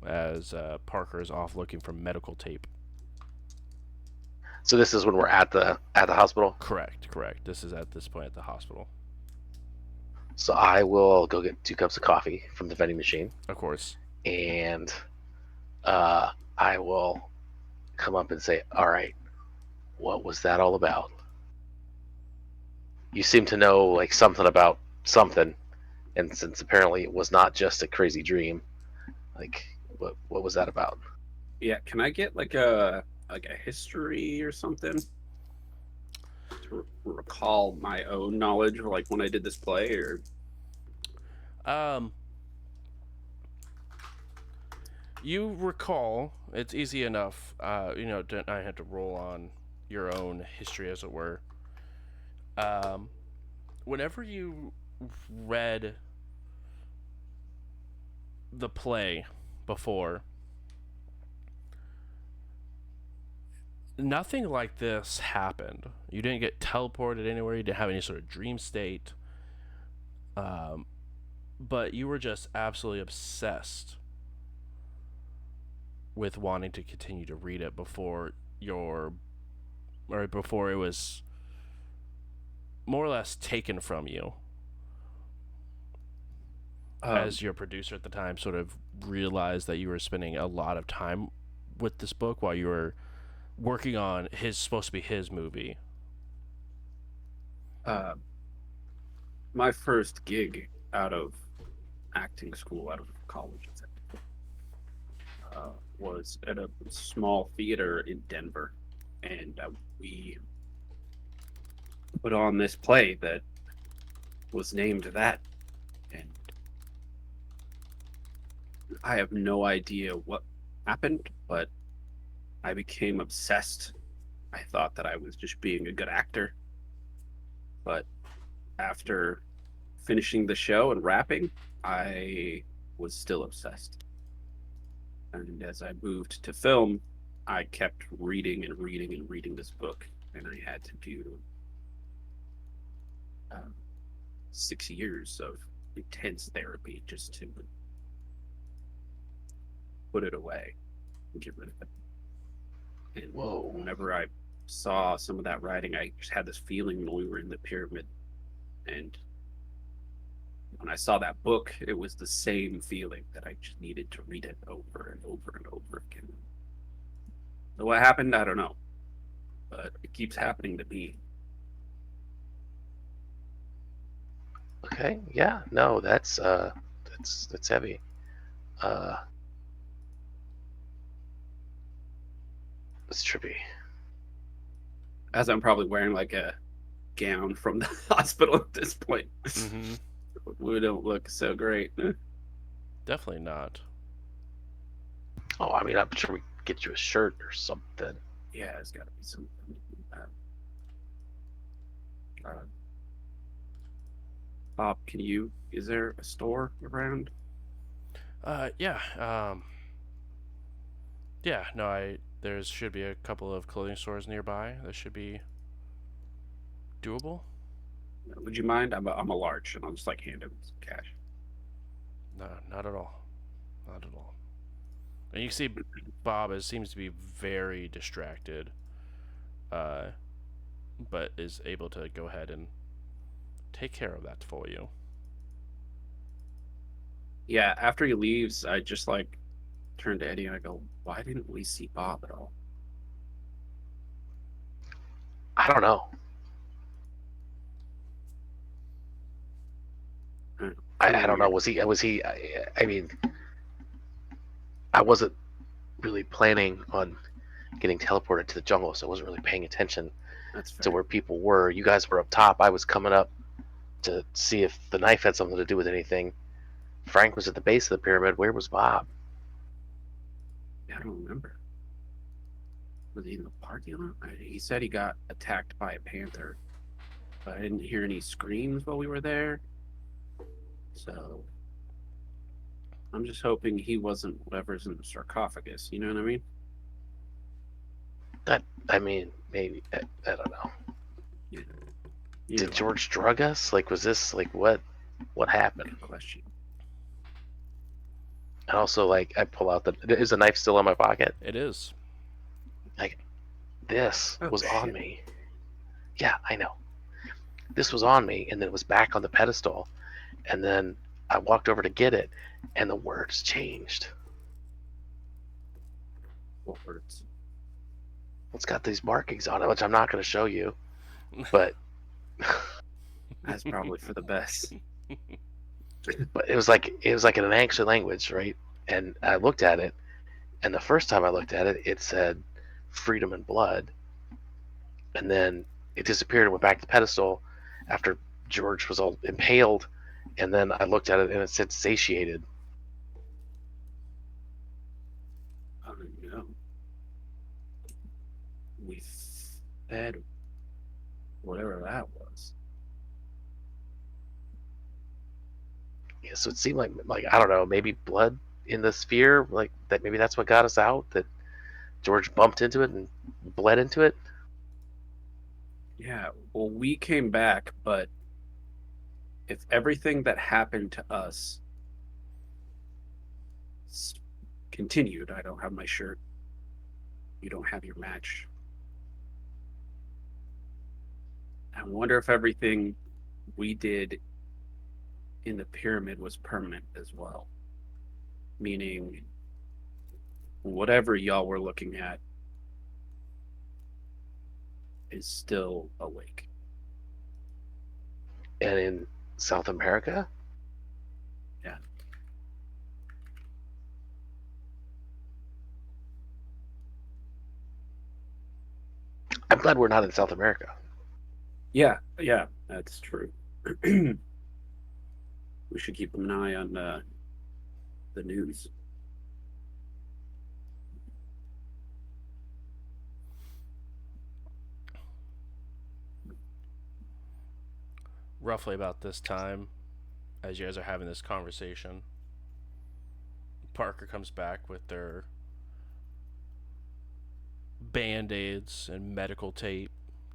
as Parker is off looking for medical tape? So this is when we're at the hospital. Correct, correct. This is at this point at the hospital. So I will go get 2 cups of coffee from the vending machine, Of course. and I will come up and say, "All right, what was that all about? You seem to know like something about something, and since apparently it was not just a crazy dream, like what was that about?" Yeah, can I get like a history or something to recall my own knowledge, or like when I did this play, or Um, you recall, it's easy enough, don't I have to roll on your own history, as it were. Um, Whenever you read the play before, nothing like this happened. You didn't get teleported anywhere, you didn't have any sort of dream state. Um, but you were just absolutely obsessed with wanting to continue to read it before it was more or less taken from you, as your producer at the time sort of realized that you were spending a lot of time with this book while you were working on his supposed to be his movie. uh, my first gig out of acting school, out of college, was at a small theater in Denver, and we put on this play that was named that, and I have no idea what happened, but I became obsessed. I thought that I was just being a good actor, but after finishing the show and rapping, I was still obsessed. And as I moved to film, I kept reading and reading and reading this book, and I had to do 6 years of intense therapy just to put it away and get rid of it. And Whoa. whenever I saw some of that writing, I just had this feeling when we were in the pyramid. And when I saw that book, it was the same feeling that I just needed to read it over and over and over again. So what happened, I don't know. But it keeps happening to me. Okay, yeah, no, that's heavy. Uh, it's trippy. As I'm probably wearing like a gown from the hospital at this point. Mm-hmm. We don't look so great. Definitely not. Oh, I mean, I'm sure we could get you a shirt or something. Yeah, it's got to be something. Bob, is there a store around? Yeah. Yeah. No, there should be a couple of clothing stores nearby. That should be doable. Would you mind? I'm a large, and I'll just like hand him some cash. No, not at all. Not at all. And you see, Bob seems to be very distracted, but is able to go ahead and take care of that for you. Yeah, after he leaves, I just like turn to Eddie and I go, "Why didn't we see Bob at all?" I don't know. I don't know. Was he? I mean, I wasn't really planning on getting teleported to the jungle, so I wasn't really paying attention That's fair. to where people were. You guys were up top. I was coming up to see if the knife had something to do with anything. Frank was at the base of the pyramid. Where was Bob? I don't remember. Was he in the parking lot? He said he got attacked by a panther, but I didn't hear any screams while we were there. So I'm just hoping he wasn't whatever's in the sarcophagus. You know what I mean? I mean, maybe I don't know. You Did know, George drug us? Like, was this like what happened? good question. And also, like, I pull out is the knife still in my pocket? It is. Like, this Oh was on shit! me. Yeah, I know. This was on me, and then it was back on the pedestal, and then I walked over to get it, and the words changed. What words? It's got these markings on it, which I'm not going to show you, but That's probably for the best. it was like in an ancient language, right? And I looked at it, and the first time I looked at it, it said "freedom and blood," and then it disappeared and went back to the pedestal after George was all impaled, and then I looked at it and it said "satiated." I don't know. We fed whatever that was. Yeah, so it seemed like I don't know, maybe blood in the sphere, like that. Maybe that's what got us out. That George bumped into it and bled into it. Yeah. Well, we came back, but if everything that happened to us continued, I don't have my shirt. You don't have your match. I wonder if everything we did in the pyramid was permanent as well. Meaning, whatever y'all were looking at is still awake. And in South America, Yeah. I'm glad we're not in South America. Yeah, yeah, that's true. We should keep an eye on the news. Roughly about this time, as you guys are having this conversation, Parker comes back with their band-aids and medical tape,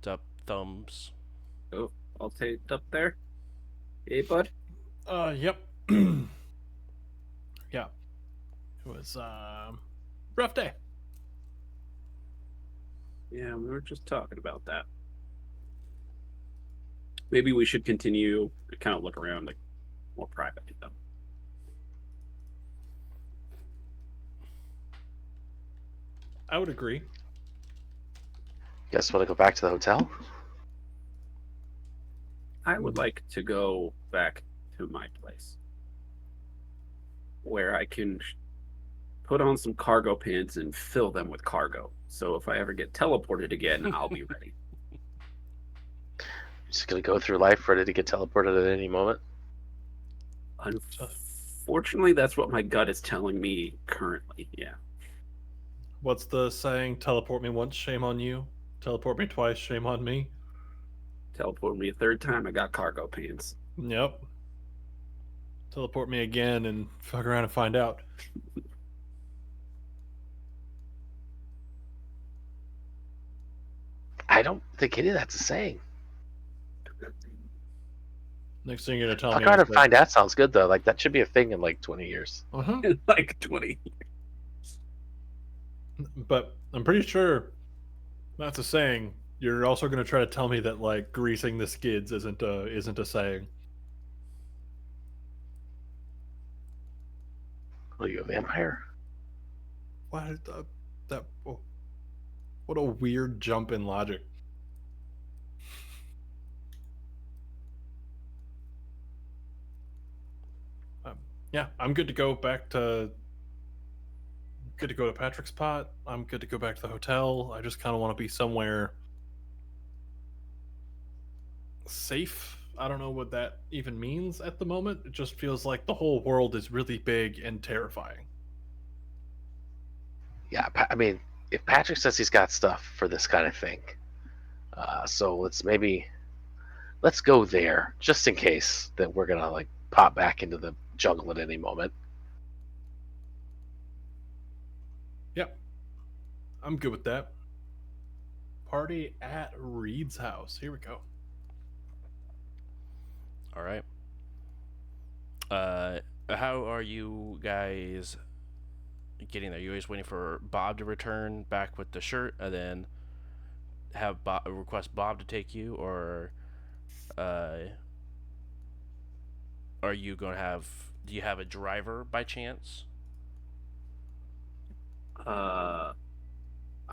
up thumbs. Oh, all taped up there. Hey, bud. Yep. Yeah. It was rough day. Yeah, we were just talking about that. Maybe we should continue to kind of look around like more privately though. I would agree. Guess want to go back to the hotel? I would like to go back to my place where I can put on some cargo pants and fill them with cargo. So if I ever get teleported again, I'll be ready. Just gonna go through life ready to get teleported at any moment. Unfortunately, that's what my gut is telling me currently. Yeah. What's the saying? Teleport me once, shame on you. Teleport me twice, shame on me. Teleport me a third time, I got cargo pants. Yep. Teleport me again and fuck around and find out. I don't think any of that's a saying. Next thing you're gonna tell Fuck me around is and find out sounds good though. Like that should be a thing in like 20 years. uh-huh. In like 20. But I'm pretty sure that's a saying. You're also gonna try to tell me that like greasing the skids isn't a saying. Are you a vampire? What that? Oh, what a weird jump in logic. Yeah, I'm good to go back to. Good to go to Patrick's pot. I'm good to go back to the hotel. I just kind of want to be somewhere safe. I don't know what that even means at the moment. It just feels like the whole world is really big and terrifying. Yeah, I mean, if Patrick says he's got stuff for this kind of thing, so let's go there just in case that we're gonna like pop back into the jungle at any moment. Yep. I'm good with that. party at Reed's house. Here we go. All right. How are you guys getting there? You always waiting for Bob to return back with the shirt, and then have request Bob to take you, or uh, are you gonna have? Do you have a driver by chance?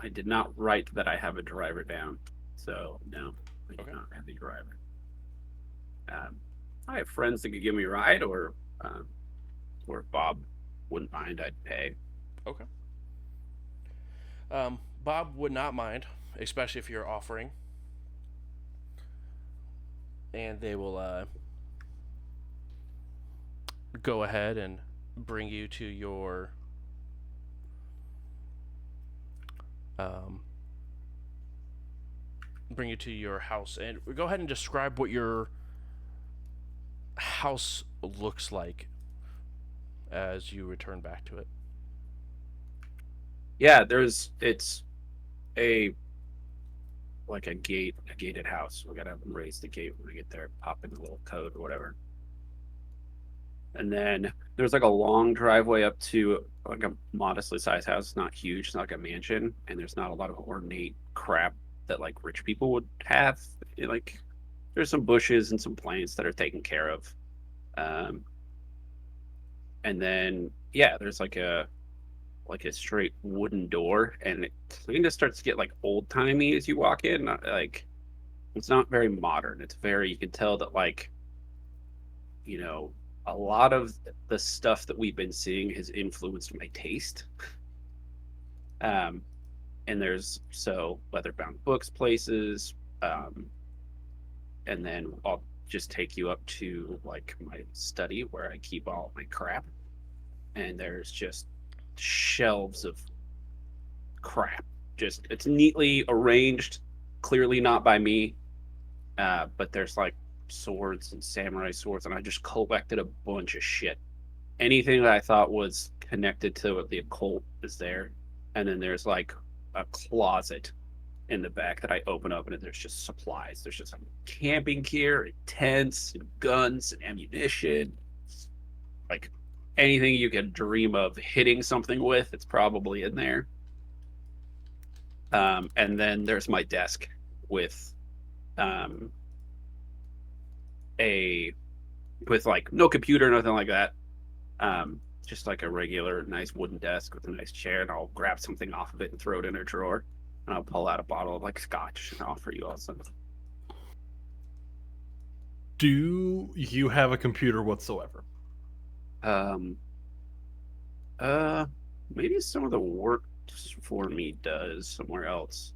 I did not write that I have a driver down, so no, I do Okay. not have a driver. Um, I have friends that could give me a ride, or if Bob wouldn't mind, I'd pay. Okay. Bob would not mind, especially if you're offering, and they will go ahead and bring you to your um, house, and go ahead and describe what your house looks like as you return back to it. Yeah, it's a like a gated house. We gotta raise the gate when we get there, pop in the little code or whatever. And then there's like a long driveway up to like a modestly sized house. It's not huge, it's not like a mansion, and there's not a lot of ornate crap that like rich people would have. Like there's some bushes and some plants that are taken care of. Um, and then yeah, there's like a straight wooden door, and it kind of starts to get like old timey as you walk in. Like it's not very modern. It's very, you can tell that like, you know, a lot of the stuff that we've been seeing has influenced my taste. Um, and there's so leather bound books places, um, and then I'll just take you up to like my study where I keep all my crap, and there's just shelves of crap. Just it's neatly arranged, clearly not by me. But there's like swords and samurai swords, and I just collected a bunch of shit. Anything that I thought was connected to the occult is there, and then there's like a closet in the back that I open up, and there's just supplies. There's just like camping gear, and tents, and guns, and ammunition. Like anything you could dream of hitting something with, it's probably in there. And then there's my desk with um, a with like no computer, nothing like that. Just like a regular nice wooden desk with a nice chair, and I'll grab something off of it and throw it in a drawer, and I'll pull out a bottle of like scotch and offer you all some. Do you have a computer whatsoever? Um, uh, Maybe some of the work for me does somewhere else.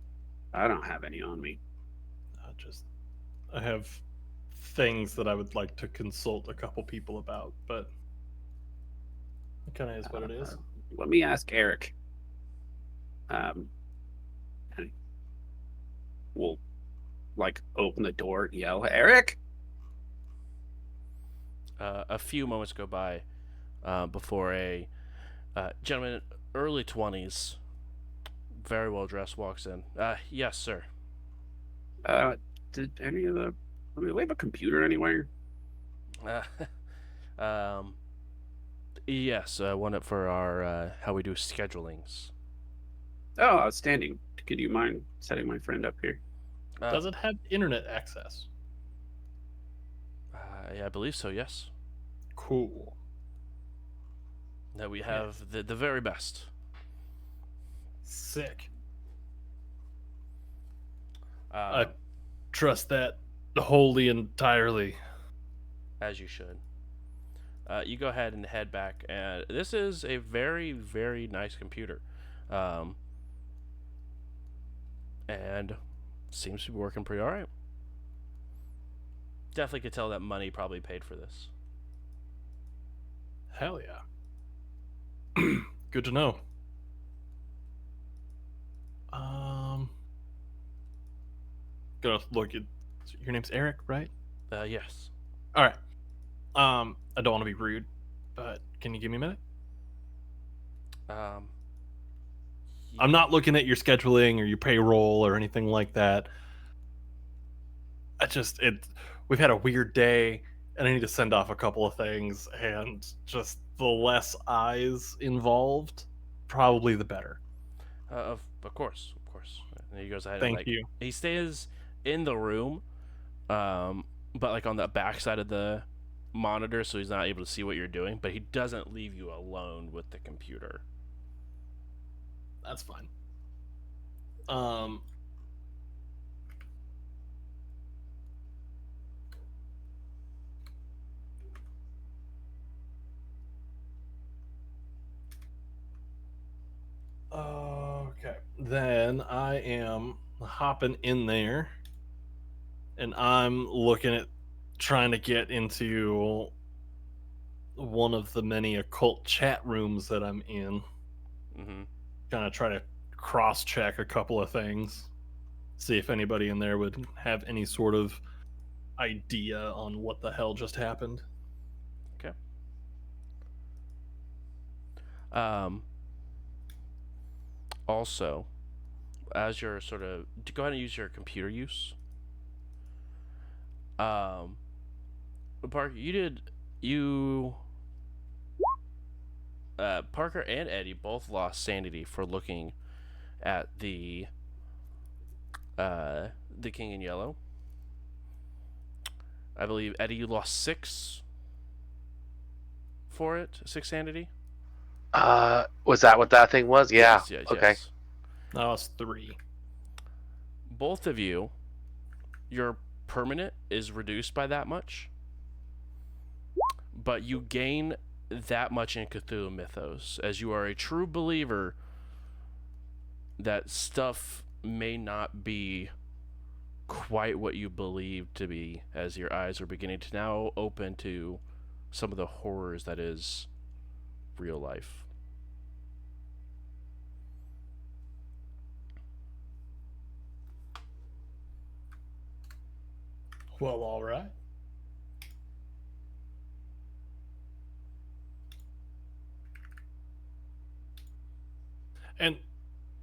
I don't have any on me. I have things that I would like to consult a couple people about, but it kind of is what it is. Let me ask Eric. Um, and we'll like open the door and yell, Eric. A few moments go by before a gentleman, early 20s, very well dressed, walks in. Yes, sir. Did any of the? I mean, do we have a computer anywhere? Uh, um, yes, one up for our how we do schedulings. Oh, outstanding. Could you mind setting my friend up here? Does it have internet access? Yeah, I believe so. Yes. Cool. That we have the very best. Sick. I trust that wholly entirely. As you should. You go ahead and head back, and this is a very, very nice computer, and seems to be working pretty all right. Definitely could tell that money probably paid for this. Hell yeah. Good to know. Gonna look at your name's Eric, right? Yes. All right. I don't want to be rude, but can you give me a minute? I'm not looking at your scheduling or your payroll or anything like that. We've had a weird day, and I need to send off a couple of things, and just the less eyes involved, probably the better. Of course, of course. And he goes ahead and Thank like you. he stays in the room, but like on the back side of the monitor, so he's not able to see what you're doing. But he doesn't leave you alone with the computer. That's fine. Um, okay. Then I am hopping in there, and I'm looking at trying to get into one of the many occult chat rooms that I'm in. Mm-hmm. Kind of try to cross check a couple of things, see if anybody in there would have any sort of idea on what the hell just happened. Okay. Um. Also, as you're sort of to go ahead and use your computer use. Um. Parker, Parker and Eddie both lost sanity for looking at the King in Yellow. I believe Eddie, you lost 6 for it, 6 sanity. Was that what that thing was? Yeah. Yes. That was 3. Both of you, your permanent is reduced by that much, but you gain that much in Cthulhu mythos, as you are a true believer that stuff may not be quite what you believe to be, as your eyes are beginning to now open to some of the horrors that is real life. Well, all right. And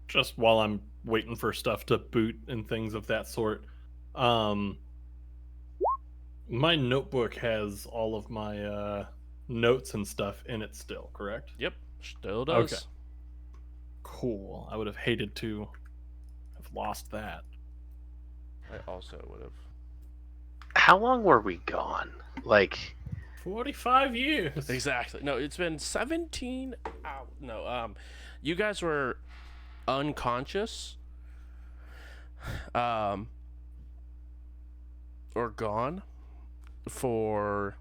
just while I'm waiting for stuff to boot and things of that sort, my notebook has all of my notes and stuff in it still, correct? Yep, still does. Okay. Cool. I would have hated to have lost that. I also would have. How long were we gone? Like 45 years. Exactly. No, it's been 17 hours. No, you guys were unconscious, or gone for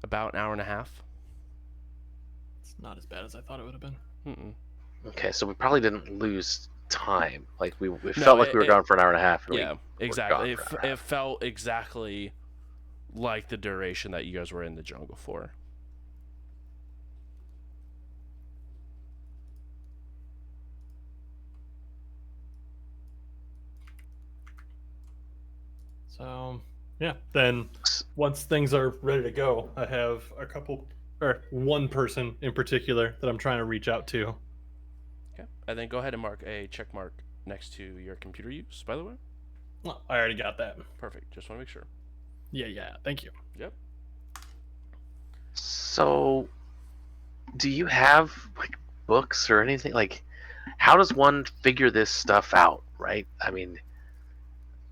about an hour and a half. It's not as bad as I thought it would have been. Mm-mm. okay, so we probably didn't lose time. Like it felt like we were gone for an hour and a half. And Yeah, we exactly. were gone for an hour and a It half. felt exactly like the duration that you guys were in the jungle for. So, yeah. Then once things are ready to go, I have a couple, or one person in particular that I'm trying to reach out to. Okay, and then go ahead and mark a check mark next to your computer use. By the way, Well, I already got that. perfect. Just want to make sure. Yeah. Thank you. Yep. So, do you have like books or anything? Like, how does one figure this stuff out? Right? I mean,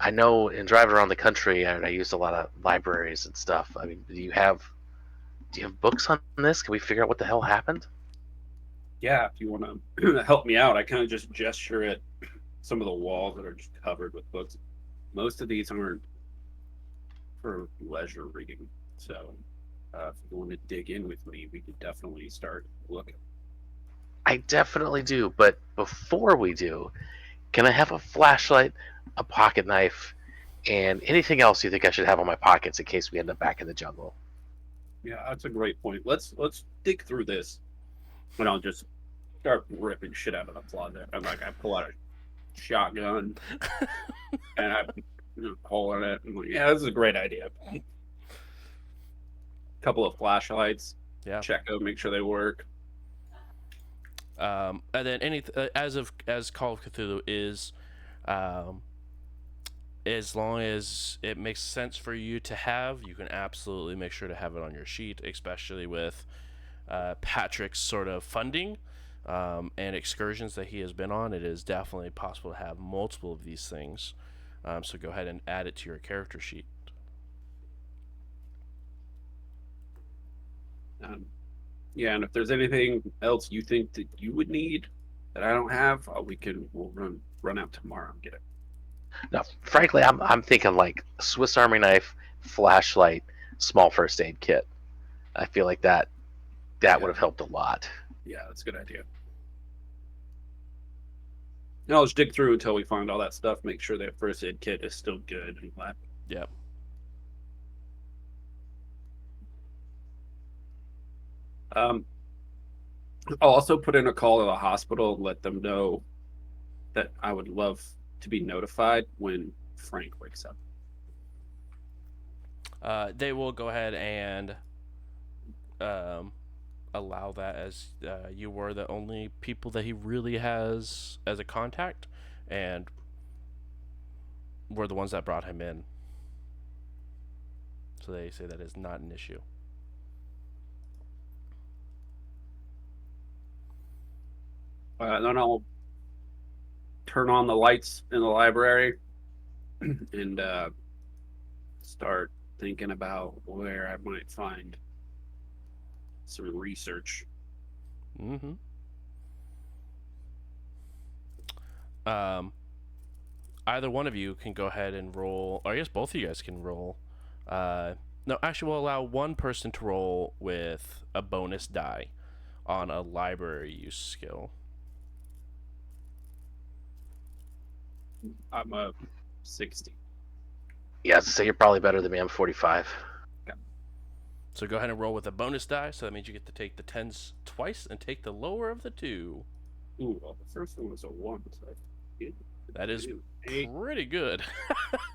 I know in driving around the country, I used a lot of libraries and stuff. I mean, do you have books on this? Can we figure out what the hell happened? Yeah, if you want to help me out, I kind of just gesture at some of the walls that are just covered with books. Most of these aren't for leisure reading, so if you want to dig in with me, we could definitely start looking. I definitely do, but before we do, can I have a flashlight, a pocket knife, and anything else you think I should have on my pockets in case we end up back in the jungle? Yeah, that's a great point. Let's dig through this, and I'll just start ripping shit out of the closet. And like I pull out a shotgun, and I hole in it. I'm like, yeah, this is a great idea. Couple of flashlights. Yeah. Check out, make sure they work. And then as Call of Cthulhu is, um, as long as it makes sense for you to have, you can absolutely make sure to have it on your sheet, especially with Patrick's sort of funding and excursions that he has been on. It is definitely possible to have multiple of these things. So go ahead and add it to your character sheet. Yeah, and if there's anything else you think that you would need that I don't have, we'll run out tomorrow and get it. No, frankly, I'm thinking like Swiss Army knife, flashlight, small first aid kit. I feel like that would have helped a lot. Yeah, that's a good idea. And I'll just dig through until we find all that stuff. Make sure that first aid kit is still good and all that. Yep. I'll also put in a call to the hospital, let them know that I would love to be notified when Frank wakes up. They will go ahead and allow that, as you were the only people that he really has as a contact, and were the ones that brought him in. So they say that is not an issue. Then I'll turn on the lights in the library and start thinking about where I might find some research. Mm-hmm. Either one of you can go ahead and roll, or I guess both of you guys can roll. No, actually, we'll allow one person to roll with a bonus die on a library use skill. I'm a 60. Yeah, so you're probably better than me. I'm 45. So go ahead and roll with a bonus die. So that means you get to take the 10s twice and take the lower of the two. Ooh, well, the first one was a 1. So that is 8. pretty good.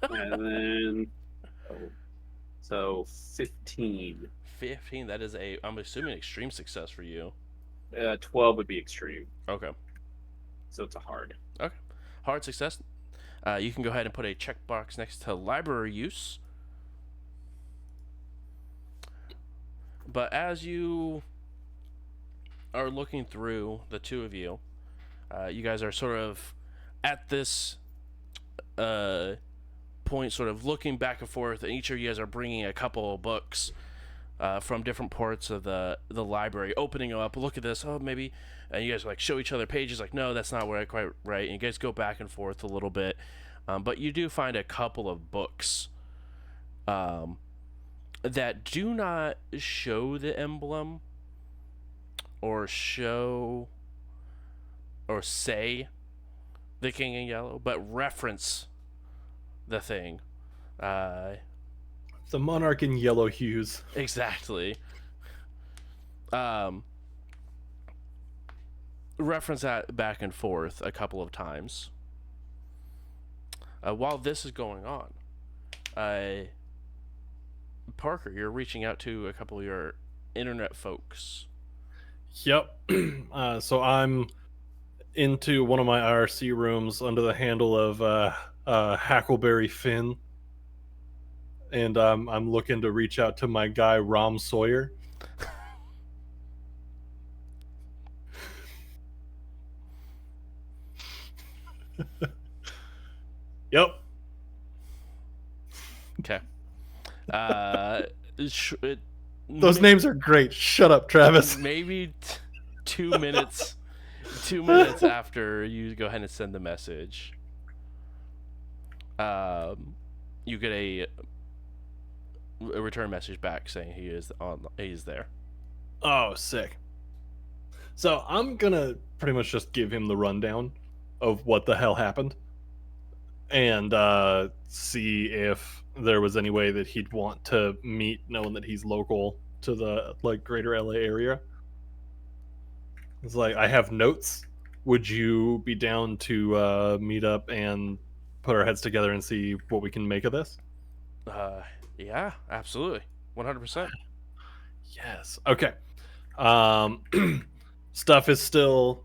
And then, so 15. 15. That is I'm assuming, extreme success for you. 12 would be extreme. Okay. So it's a hard. Okay. Hard success. You can go ahead and put a checkbox next to library use. But as you are looking through, the two of you, you guys are sort of at this point, sort of looking back and forth, and each of you guys are bringing a couple of books from different parts of the library, opening them up. Look at this. Oh, maybe. And you guys like show each other pages. Like, no, that's not quite right. And you guys go back and forth a little bit, but you do find a couple of books that do not show the emblem or show or say the King in Yellow, but reference the thing. The monarch in yellow hues. Exactly. Reference that back and forth a couple of times. While this is going on, Parker, you're reaching out to a couple of your internet folks. Yep. So I'm into one of my IRC rooms under the handle of Hackleberry Finn, and I'm looking to reach out to my guy Rom Sawyer. Yep. Okay. Those names are great. Shut up, Travis. Maybe 2 minutes. 2 minutes after you go ahead and send the message, you get a return message back saying he's there. Oh, sick. So I'm gonna pretty much just give him the rundown of what the hell happened, and see if there was any way that he'd want to meet, knowing that he's local to the greater LA area. It's like, I have notes. Would you be down to meet up and put our heads together and see what we can make of this? Yeah, absolutely. 100%. Yes. Okay. Stuff is still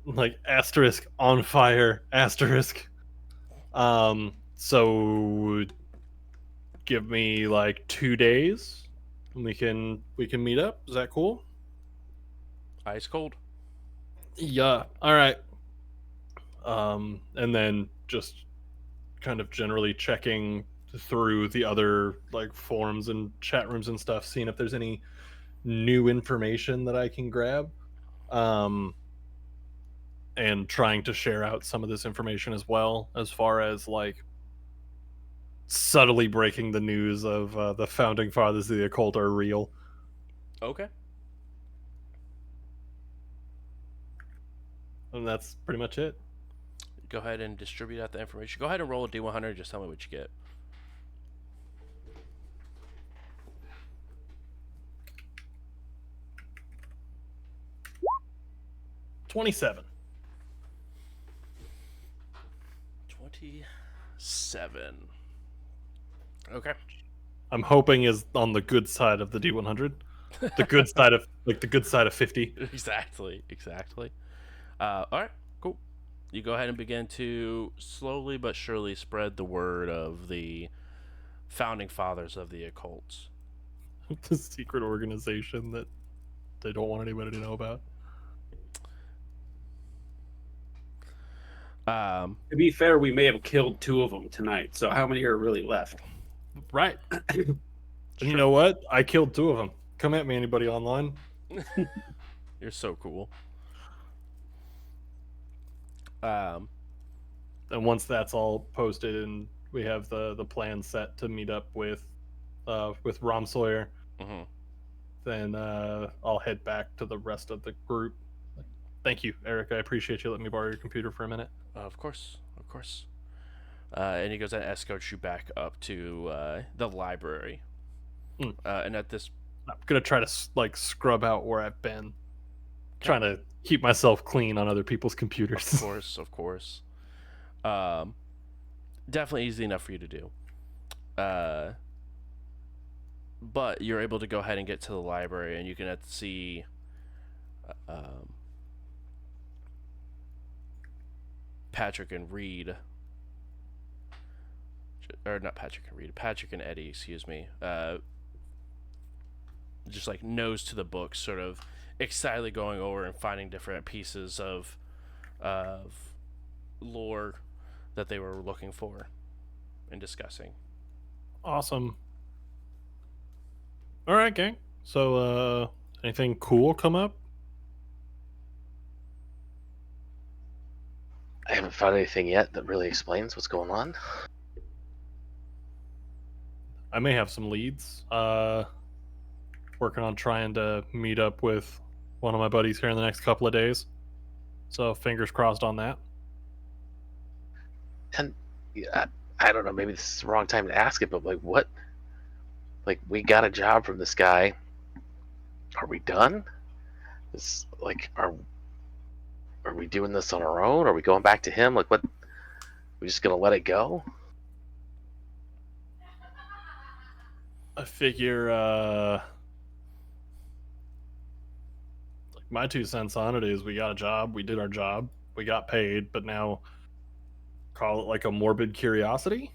like asterisk on fire asterisk. So give me like 2 days and we can meet up. Is that cool? Ice cold. Yeah. All right. And then just kind of generally checking through the other like forums and chat rooms and stuff, seeing if there's any new information that I can grab. Um, and trying to share out some of this information as well, as far as like subtly breaking the news of the founding fathers of the occult are real. Okay. And that's pretty much it. Go ahead and distribute out the information. Go ahead and roll a D100. Just tell me what you get. 27. 27. Okay. I'm hoping is on the good side of the D100. The good side of the good side of 50. Exactly. All right. Cool. You go ahead and begin to slowly but surely spread the word of the founding fathers of the occult. The secret organization that they don't want anybody to know about. To be fair, we may have killed 2 of them tonight. So how many are really left? Right. And you know what? I killed 2 of them. Come at me, anybody online. You're so cool. And once that's all posted and we have the plan set to meet up with Rom Sawyer, Mhm. then I'll head back to the rest of the group. Thank you, Eric. I appreciate you letting me borrow your computer for a minute. Of course. And he goes and escorts you back up to the library. And at this, I'm gonna try to like scrub out where I've been, trying to keep myself clean on other people's computers. of course. Definitely easy enough for you to do. But you're able to go ahead and get to the library, and you can see Patrick and Reed, or not Patrick and Reed, Patrick and Eddie, excuse me. Just like nose to the book, sort of excitedly going over and finding different pieces of lore that they were looking for and discussing. Awesome. All right, gang. So, anything cool come up? I haven't found anything yet that really explains what's going on. I may have some leads. Working on trying to meet up with one of my buddies here in the next couple of days. So fingers crossed on that. And yeah, I don't know, maybe this is the wrong time to ask it, but like, what? Like, we got a job from this guy. Are we done? It's like, are we doing this on our own? Are we going back to him? Like, what? We just gonna let it go? I figure, like my 2 cents on it is we got a job, we did our job, we got paid, but now call it like a morbid curiosity.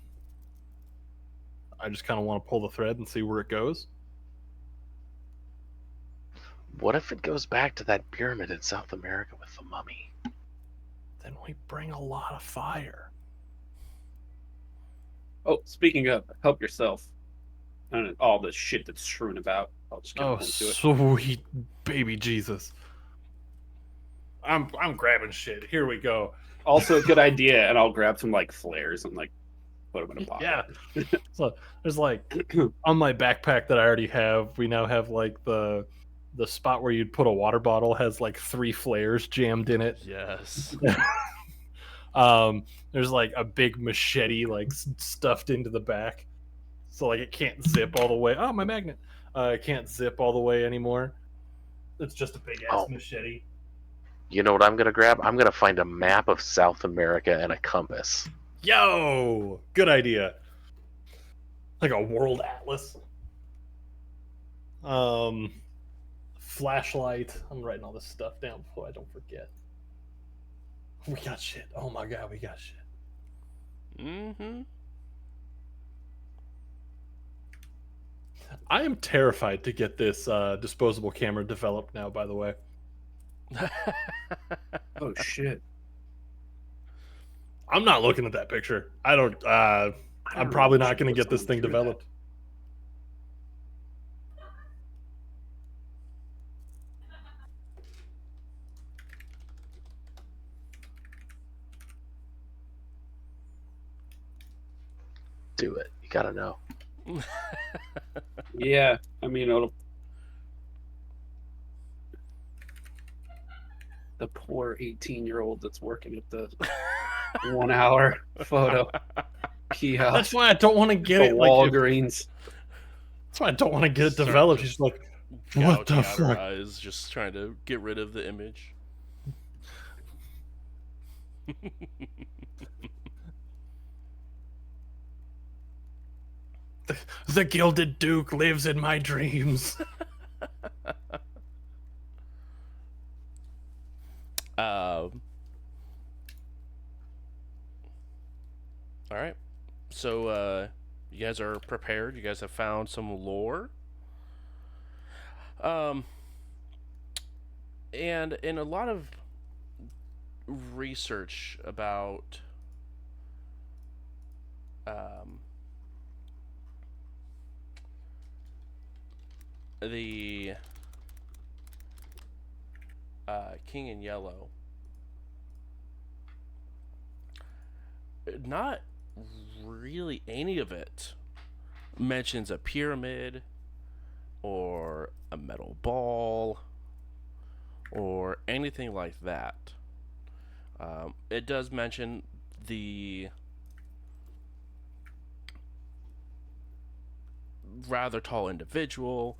I just kind of want to pull the thread and see where it goes. What if it goes back to that pyramid in South America with the mummy? Then we bring a lot of fire. Oh, speaking of, help yourself. And all the shit that's strewn about. I'll just get Oh, into it. sweet baby Jesus. I'm grabbing shit. Here we go. Also a good idea, and I'll grab some like flares and like put them in a pocket. Yeah. So there's like on my backpack that I already have, we now have like the spot where you'd put a water bottle has like 3 flares jammed in it. Yes. There's like a big machete like stuffed into the back. So like it can't zip all the way. Oh, my magnet. It can't zip all the way anymore. It's just a big ass machete. You know what I'm gonna grab? I'm gonna find a map of South America and a compass. Yo, good idea. Like a world atlas. Flashlight. I'm writing all this stuff down before I don't forget. We got shit. Oh my god, we got shit. Mm-hmm. I am terrified to get this disposable camera developed now, by the way. Oh shit! I'm not looking at that picture. I don't. I I'm don't know probably if we not should going to put get this someone thing through that. developed. Do it. You gotta know. Yeah, I mean, the poor 18-year-old that's working at the 1 hour photo kiosk. That's why I don't want to get the it. Like, Walgreens. that's why I don't want to get it Start developed. just She's like, what gouging the out her fuck? eyes, just trying to get rid of the image. The Gilded Duke lives in my dreams. All right. So, you guys are prepared. You guys have found some lore. And in a lot of research about the King in Yellow, not really any of it mentions a pyramid or a metal ball or anything like that. It does mention the rather tall individual,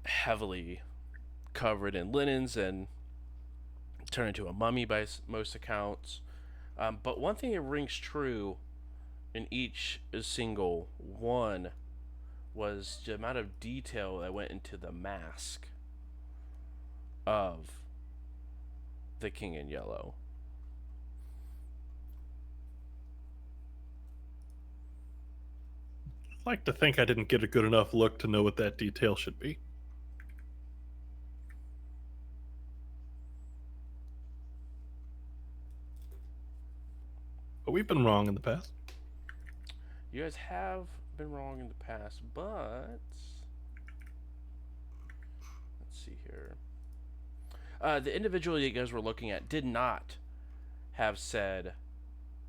heavily covered in linens and turned into a mummy by most accounts. But one thing that rings true in each single one was the amount of detail that went into the mask of the King in Yellow. I'd like to think I didn't get a good enough look to know what that detail should be. But we've been wrong in the past. You guys have been wrong in the past, but let's see here. The individual you guys were looking at did not have said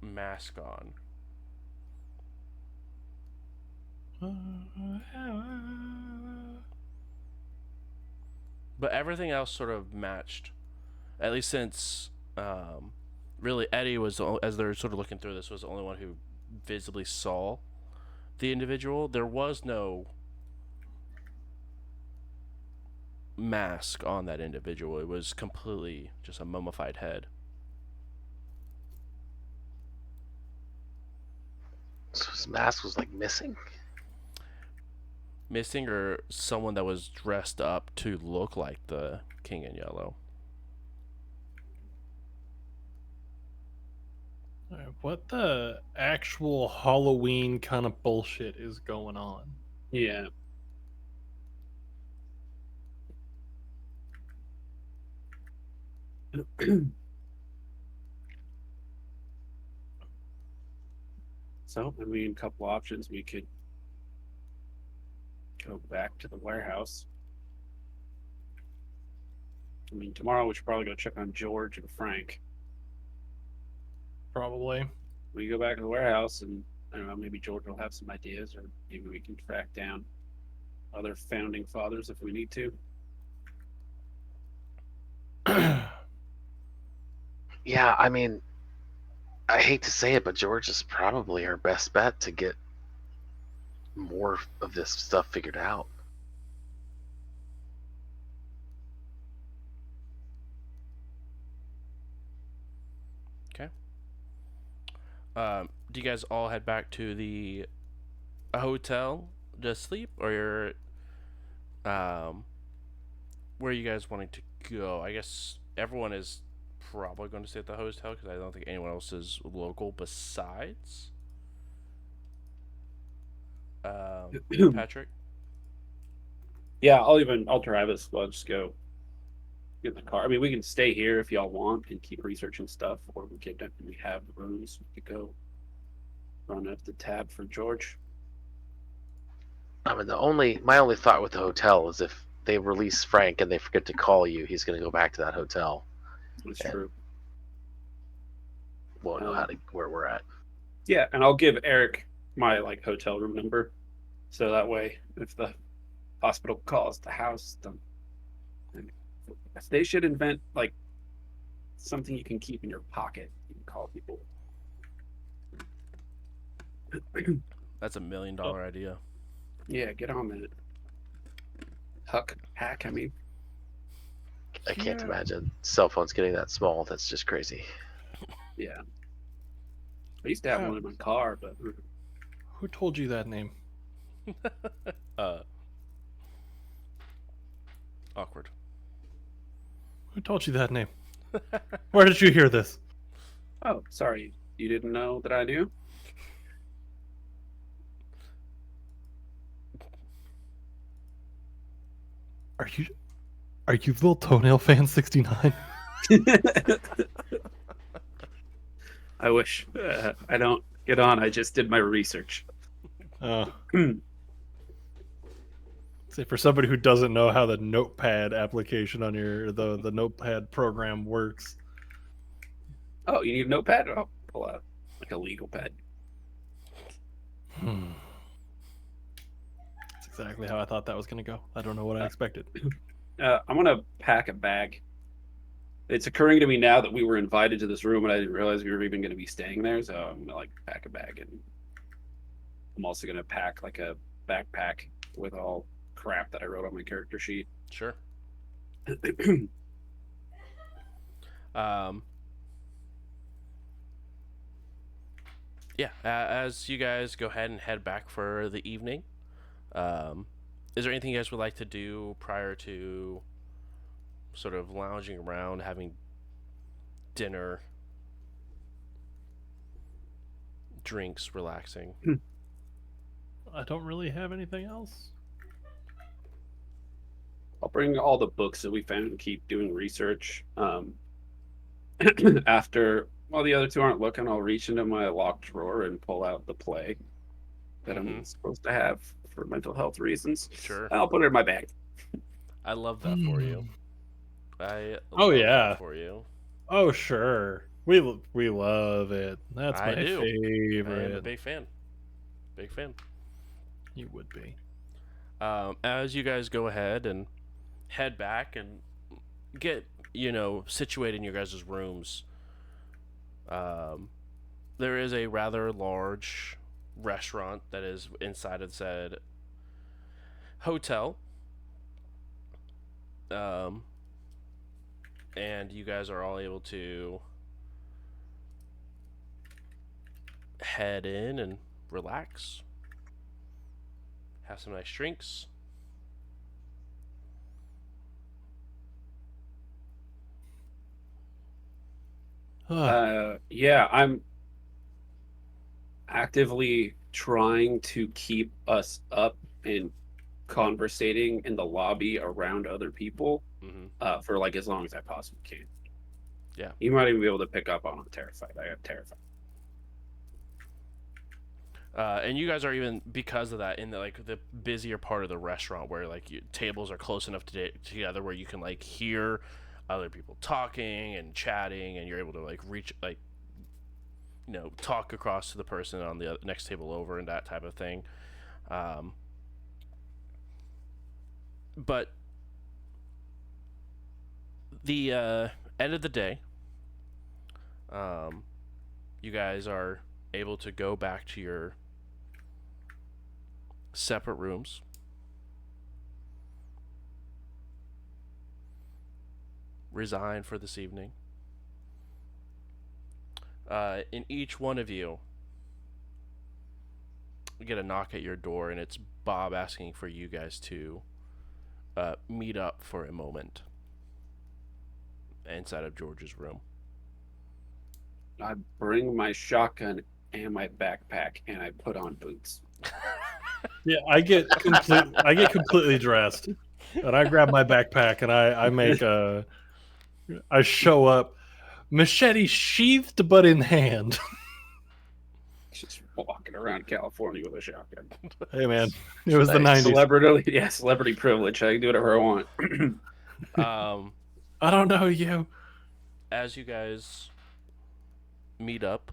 mask on. But everything else sort of matched. At least since really Eddie was, as they're sort of looking through this, was the only one who visibly saw the individual. There was no mask on that individual. It was completely just a mummified head. So his mask was like missing. Missing, or someone that was dressed up to look like the King in Yellow. Alright, what the actual Halloween kind of bullshit is going on? Yeah. So, I mean, a couple options. We could go back to the warehouse. I mean, tomorrow we should probably go check on George and Frank. Probably. We go back to the warehouse, and I don't know, maybe George will have some ideas, or maybe we can track down other founding fathers if we need to. Yeah, I mean, I hate to say it, but George is probably our best bet to get more of this stuff figured out. Okay. Do you guys all head back to the hotel to sleep, or you're where are you guys wanting to go? I guess everyone is probably going to stay at the hotel because I don't think anyone else is local besides Patrick. Yeah, I'll drive us. We'll just go get in the car. I mean, we can stay here if y'all want and keep researching stuff, or we have rooms. We could go run up the tab for George. I mean, my only thought with the hotel is if they release Frank and they forget to call you, he's going to go back to that hotel. That's And true. Won't know where we're at. Yeah, and I'll give Eric my hotel room number, so that way if the hospital calls the house, then they should invent something you can keep in your pocket. You can call people. That's $1 million idea. Yeah, get on that. Hack. I mean, I can't imagine cell phones getting that small. That's just crazy. yeah. I used to have one in my car, but Who told you that name? Awkward. Who told you that name? Where did you hear this? oh, sorry, you didn't know that I knew. Are you little toenail fan 69? I wish. I don't get on. I just did my research. Say for somebody who doesn't know how the notepad application on the notepad program works. Oh, you need a notepad? I'll pull out a legal pad. That's exactly how I thought that was going to go. I don't know what I expected. I'm gonna pack a bag. It's occurring to me now that we were invited to this room, and I didn't realize we were even going to be staying there. So I'm gonna pack a bag, and I'm also gonna pack a backpack with all crap that I wrote on my character sheet. Sure. Yeah, as you guys go ahead and head back for the evening, is there anything you guys would like to do prior to sort of lounging around, having dinner, drinks, relaxing? I don't really have anything else. I'll bring all the books that we found and keep doing research. After while the other two aren't looking, I'll reach into my locked drawer and pull out the play that I'm supposed to have for mental health reasons. Sure. I'll put it in my bag. I love that for you. Oh, yeah. That for you. Oh, sure. We love it. That's my do. favorite. I am a big fan. Big fan. You would be. As you guys go ahead and head back and get, situated in your guys' rooms, there is a rather large restaurant that is inside of said hotel. And you guys are all able to head in and relax, have some nice drinks. Yeah, I'm actively trying to keep us up and conversating in the lobby around other people for as long as I possibly can. Yeah. You might even be able to pick up on I'm terrified. I am terrified. And you guys are even, because of that, in the busier part of the restaurant where tables are close enough together where you can hear other people talking and chatting, and you're able to reach talk across to the person on the next table over and that type of thing. But the end of the day, you guys are able to go back to your separate rooms. Resign for this evening. In each one of you, get a knock at your door, and it's Bob asking for you guys to meet up for a moment inside of George's room. I bring my shotgun and my backpack, and I put on boots. Yeah, I get completely dressed, and I grab my backpack and I show up, machete sheathed but in hand. Just walking around California with a shotgun. Hey man, it was the Nice. 90s. Celebrity privilege. I can do whatever I want. Um, I don't know you. as you guys meet up,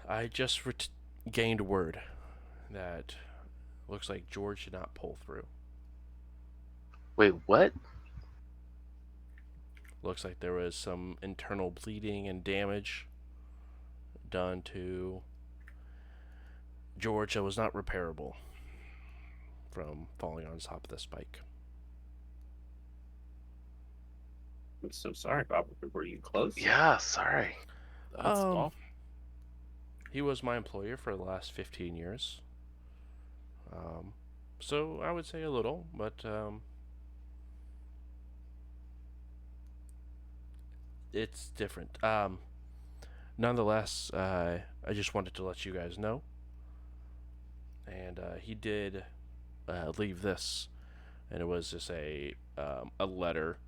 I just gained word that looks like George did not pull through. Wait, what? Looks like there was some internal bleeding and damage done to George that was not repairable from falling on top of the spike. I'm so sorry, Bob. Were you close? Yeah, sorry. That's awful. He was my employer for the last 15 years. So I would say a little, but it's different. Nonetheless, I just wanted to let you guys know. And he did leave this, and it was just a letter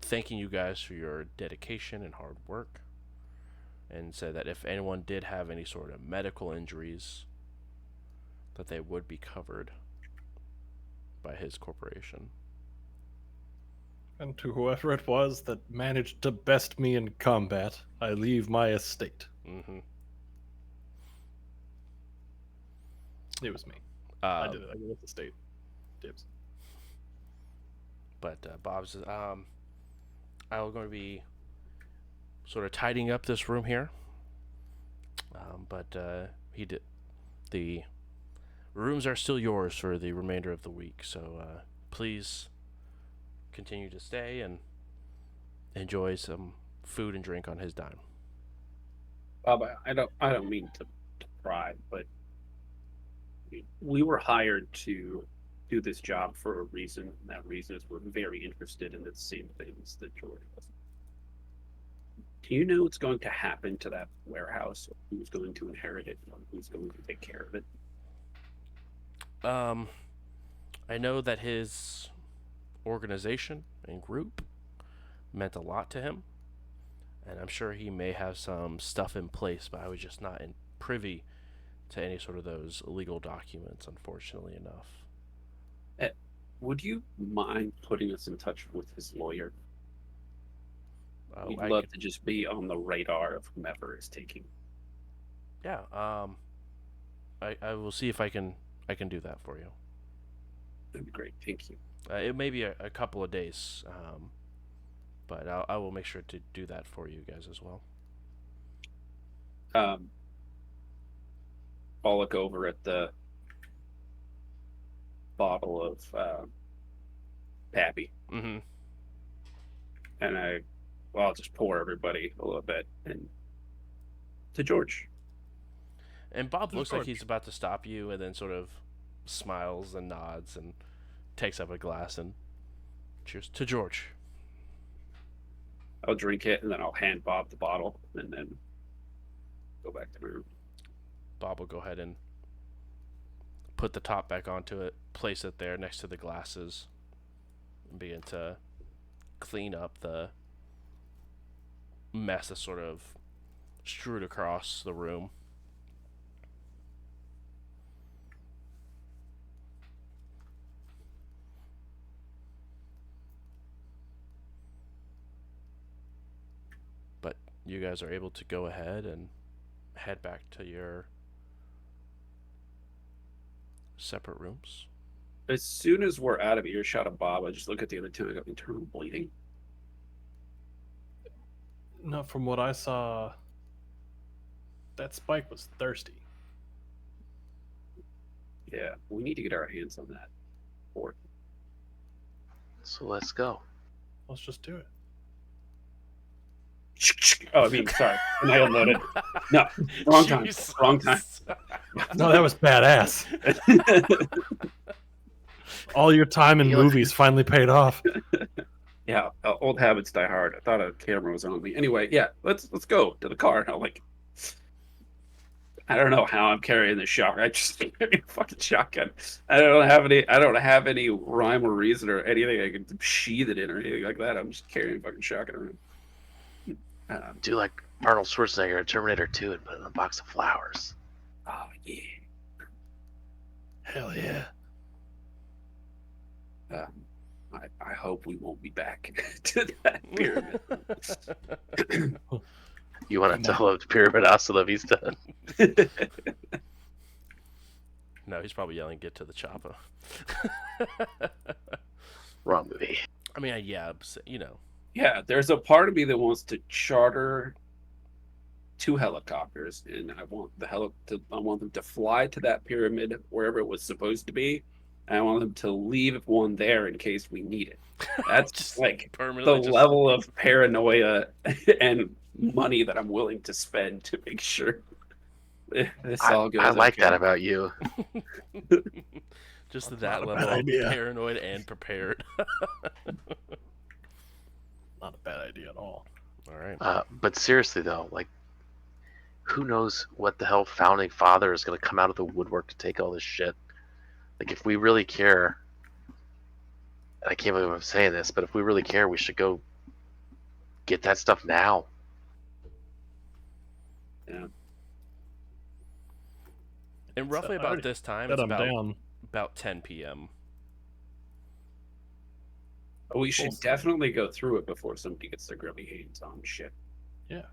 thanking you guys for your dedication and hard work, and said that if anyone did have any sort of medical injuries, that they would be covered by his corporation. And to whoever it was that managed to best me in combat, I leave my estate. Mm-hmm. It was me. I did it. I gave it the state. Dibs. But Bob's I'm going to be sort of tidying up this room here. But he did. The rooms are still yours for the remainder of the week. So please continue to stay and enjoy some food and drink on his dime. Bob, I don't mean to pry, but we were hired to do this job for a reason, and that reason is we're very interested in the same things that George was. Do you know what's going to happen to that warehouse? Who's going to inherit it? Who's going to take care of it? I know that his organization and group meant a lot to him, and I'm sure he may have some stuff in place, but I was just not privy to any sort of those legal documents, unfortunately enough. Would you mind putting us in touch with his lawyer? We'd I love could- to just be on the radar of whomever is taking. Yeah. I will see if I can do that for you. That'd be great. Thank you. It may be a couple of days, but I will make sure to do that for you guys as well. I'll look over at the bottle of Pappy, Mm-hmm. and I'll just pour everybody a little bit and to George. And Bob looks like George. he's about to stop you, and then sort of smiles and nods and takes up a glass and cheers to George. I'll drink it and then I'll hand Bob the bottle and then go back to my room. Bob will go ahead and put the top back onto it, place it there next to the glasses, and begin to clean up the mess that's sort of strewed across the room. But you guys are able to go ahead and head back to your separate rooms. As soon as we're out of earshot of Bob, I just look at the other two and I go, internal bleeding. No, from what I saw, that spike was thirsty. Yeah, we need to get our hands on that. Or So let's go. Let's just do it. oh, I mean, sorry, nail noted. No, wrong time. Jesus. Wrong time. No, that was badass. All your time in You look- movies finally paid off. Yeah, old habits die hard. I thought a camera was on me. Anyway, yeah, let's go to the car. I'm like, I don't know how I'm carrying this shotgun. I just carry a fucking shotgun. I don't have any. I don't have any rhyme or reason or anything I can sheath it in or anything like that. I'm just carrying a fucking shotgun around. Do like Arnold Schwarzenegger in Terminator 2 and put it in a box of flowers. Oh yeah. Hell yeah. I hope we won't be back to that pyramid. You want to tell the pyramid hasta la vista? No, he's probably yelling, "Get to the chopper." Wrong movie. I mean, yeah, you know. Yeah, there's a part of me that wants to charter 2 helicopters, and I want I want them to fly to that pyramid wherever it was supposed to be. And I want them to leave one there in case we need it. That's Just like the permanently just- level of paranoia and money that I'm willing to spend to make sure this all goes. I like okay. that about you. Just That's that not a level bad of idea. paranoid and prepared. Not a bad idea at all. All right. But seriously though, like, who knows what the hell founding father is going to come out of the woodwork to take all this shit? Like, if we really care, and I can't believe I'm saying this, but if we really care, we should go get that stuff now. And roughly I about already this time, Bet it's I'm down. about 10 p.m. We should Awesome. definitely go through it before somebody gets their grubby hands on shit. Yeah.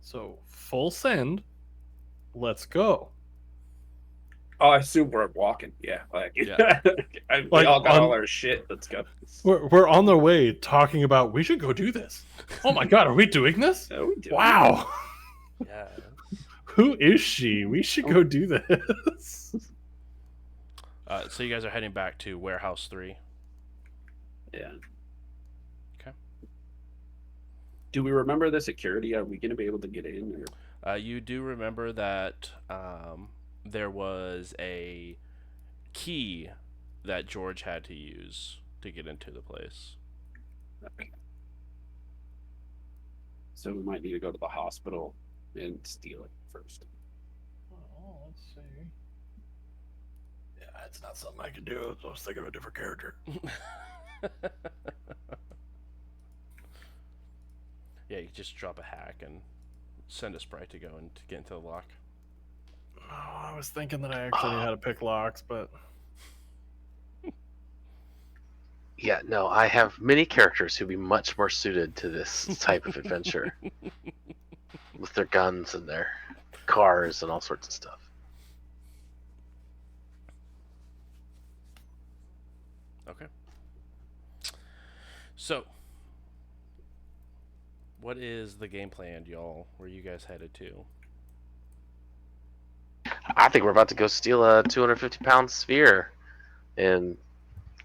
So full send. Let's go. Oh, I assume we're walking. Yeah, like, Yeah. we Like, all got on- all our shit. Let's go. We're on the way talking about we should go do this. Oh my god, are we doing this? Oh, we do. Wow. Yeah. Who is she? We should go do this. So you guys are heading back to Warehouse 3. Yeah. Okay. Do we remember the security? Are we going to be able to get in? Or... You do remember that there was a key that George had to use to get into the place. Okay. So we might need to go to the hospital and steal it first. Oh, let's see. Yeah, it's not something I can do. I was thinking of a different character. Yeah, you just drop a hack and send a sprite to go and to get into the lock. Oh, I was thinking that I actually knew how to pick locks, but Yeah, no, I have many characters who'd be much more suited to this type of adventure. With their guns and their cars and all sorts of stuff. Okay. So, what is the game plan, y'all? Where you guys headed to? I think we're about to go steal a 250-pound sphere and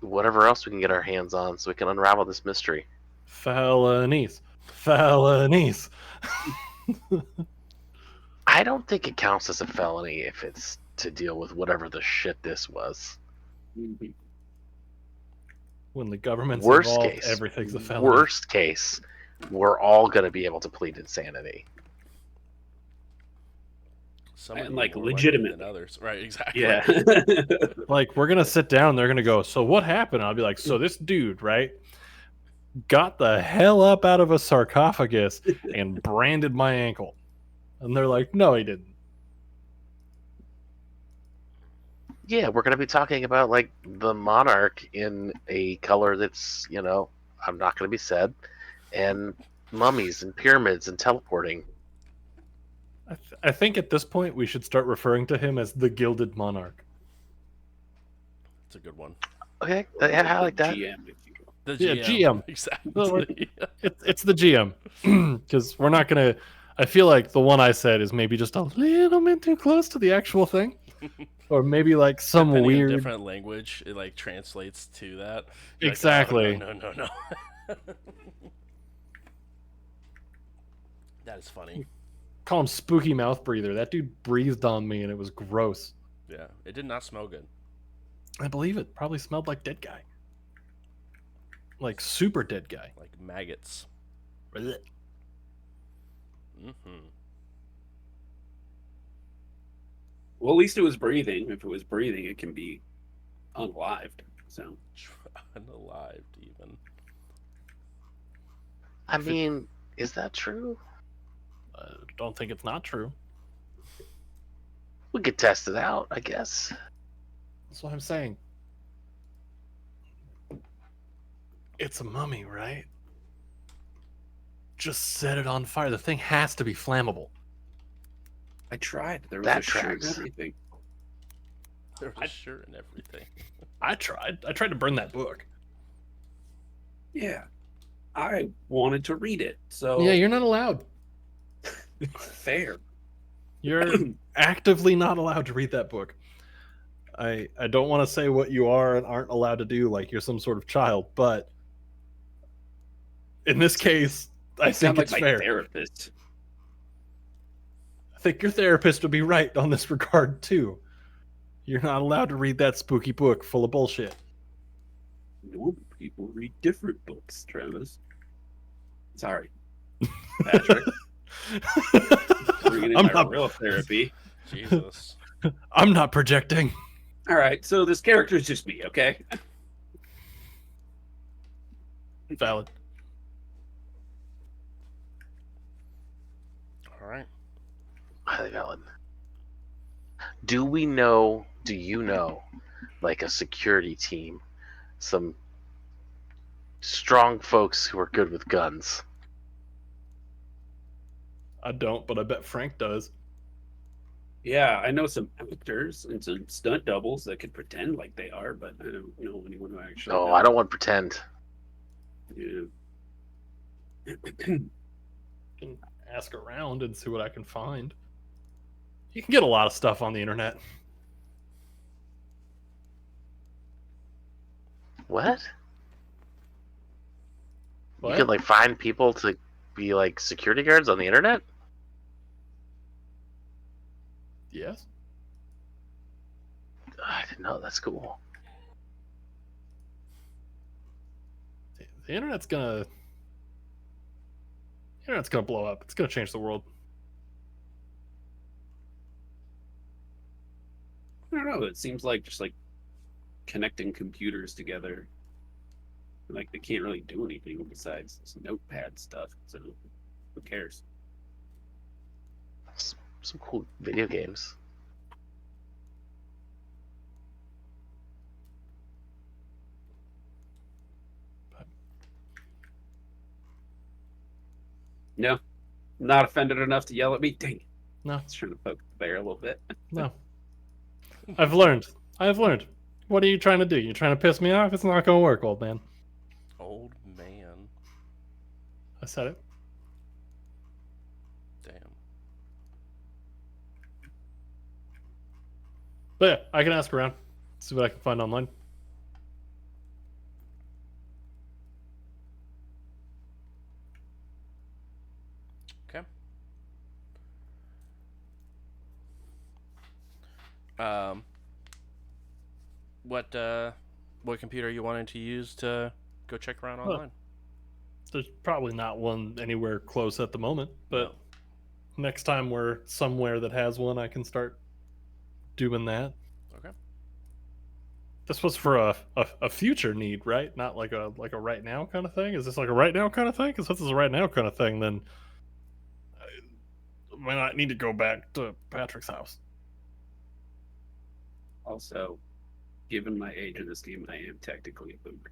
whatever else we can get our hands on so we can unravel this mystery. felonies. I don't think it counts as a felony if it's to deal with whatever the shit this was. When the government's Worst involved, case. everything's a felony. Worst case, we're all going to be able to plead insanity. Some And, people like, more likely legitimate. than others, right? Exactly. Yeah. Like, we're gonna sit down, they're gonna go, so what happened? I'll be like, so this dude, right, got the hell up out of a sarcophagus and branded my ankle. And they're like, no, he didn't. Yeah, we're going to be talking about like the monarch in a color that's, you know, I'm not going to be said, and mummies and pyramids and teleporting. I think at this point we should start referring to him as the Gilded Monarch. It's a good one. Okay, yeah, I like that. GM, if you will. The Yeah, GM. GM. Exactly. It's the GM. Because we're not going to... I feel like the one I said is maybe just a little bit too close to the actual thing. Or maybe like some Depending on weird... different language, it like translates to that. You're like, Exactly. oh, no. That is funny. Call him Spooky Mouth Breather. That dude breathed on me and it was gross. Yeah, it did not smell good. I believe it. Probably smelled like dead guy. like super dead guy. Like maggots. Blech. Mm-hmm. Well, at least it was breathing. If it was breathing, it can be unalived. So Unalived, even. I mean, is that true? I don't think it's not true. We could test it out, I guess. That's what I'm saying. It's a mummy, right? Just set it on fire. The thing has to be flammable. I tried. There was That a shirt and tracks. everything. There was a shirt and everything. I tried. I tried to burn that book. Yeah, I wanted to read it. So Yeah, you're not allowed. fair. You're actively not allowed to read that book. I don't want to say what you are and aren't allowed to do, like you're some sort of child, but in this case, I You sound think like it's my fair. therapist. I think your therapist would be right on this regard too. You're not allowed to read that spooky book full of bullshit. Normal people read different books, Travis. Sorry, Patrick. Bringing in I'm my not, real therapy. Jesus. I'm not projecting. All right, so this character is just me, okay? Valid. All right. Highly valid. Do you know, like a security team, some strong folks who are good with guns? I don't, but I bet Frank does. Yeah, I know some actors and some stunt doubles that could pretend like they are, but I don't know anyone who actually. Oh, knows. I don't want to pretend. Yeah. Can ask around and see what I can find. You can get a lot of stuff on the internet. What? What? You could like find people to be like security guards on the internet? Yes. I didn't know. That's cool. The internet's gonna blow up. It's gonna change the world. I don't know. It seems like just like connecting computers together. Like they can't really do anything besides this notepad stuff. So who cares? Some cool video games. No, not offended enough to yell at me. Dang it. No. I was trying to poke the bear a little bit. No. I've learned. What are you trying to do? You're trying to piss me off? It's not gonna work, old man. Old man. I said it. Damn. But yeah, I can ask around. See what I can find online. Okay. What computer are you wanting to use to go check around online? There's probably not one anywhere close at the moment, but next time we're somewhere that has one, I can start doing that. Okay. This was for a future need, right? Not like a right now kind of thing. Is this like a right now kind of thing? Because if this is a right now kind of thing, then I might not need to go back to Patrick's house. Also, given my age in this game, I am technically a boomer.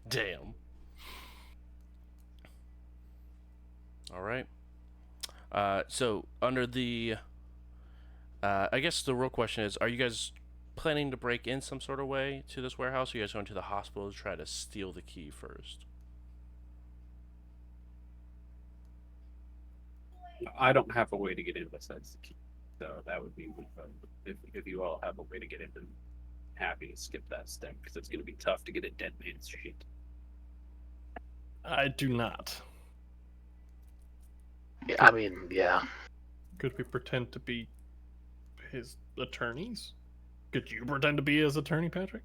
Damn. All right. So under the, I guess the real question is: are you guys planning to break in some sort of way to this warehouse? Or are you guys going to the hospital to try to steal the key first? I don't have a way to get in besides the key, so that would be really fun. If you all have a way to get in, I'm happy to skip that step because it's going to be tough to get a dead man's sheet. I do not. Yeah, I mean, yeah. Could we pretend to be his attorneys? Could you pretend to be his attorney, Patrick?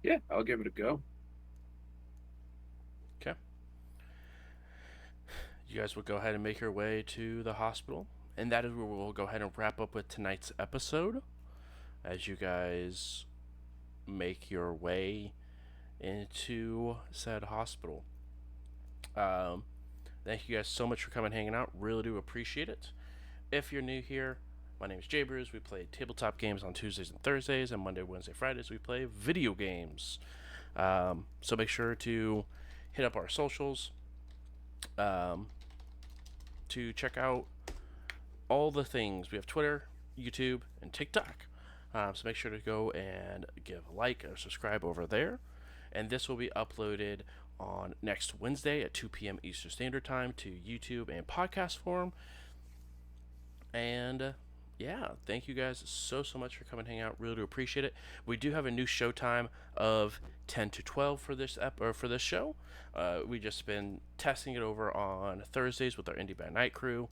Yeah, I'll give it a go. Okay. You guys will go ahead and make your way to the hospital, and that is where we'll go ahead and wrap up with tonight's episode. As you guys make your way into said hospital. Um, Thank you guys so much for coming and hanging out. Really do appreciate it. If you're new here, my name is Jay Bruce. We play tabletop games on Tuesdays and Thursdays, and Monday, Wednesday, Fridays we play video games. So make sure to hit up our socials to check out all the things. We have Twitter, YouTube, and TikTok. So make sure to go and give a like or subscribe over there. And this will be uploaded on next Wednesday at 2 p.m. Eastern Standard Time to YouTube and podcast form. And yeah, thank you guys so much for coming and hang out. Really do appreciate it. We do have a new show time of 10 to 12 for this for this show. We just been testing it over on Thursdays with our Indie by Night crew,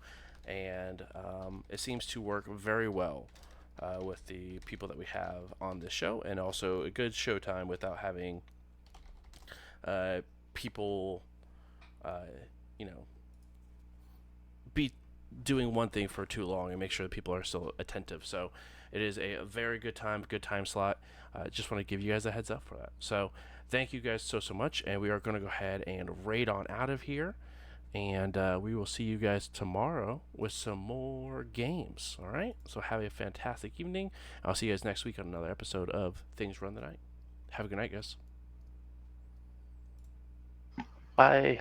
and it seems to work very well with the people that we have on this show, and also a good show time without having people, be doing one thing for too long, and make sure that people are still attentive. So it is a very good time slot. Just want to give you guys a heads up for that. So thank you guys so much, and we are going to go ahead and raid on out of here, and we will see you guys tomorrow with some more games. All right, so have a fantastic evening. I'll see you guys next week on another episode of Things Run the Night. Have a good night, guys. Bye.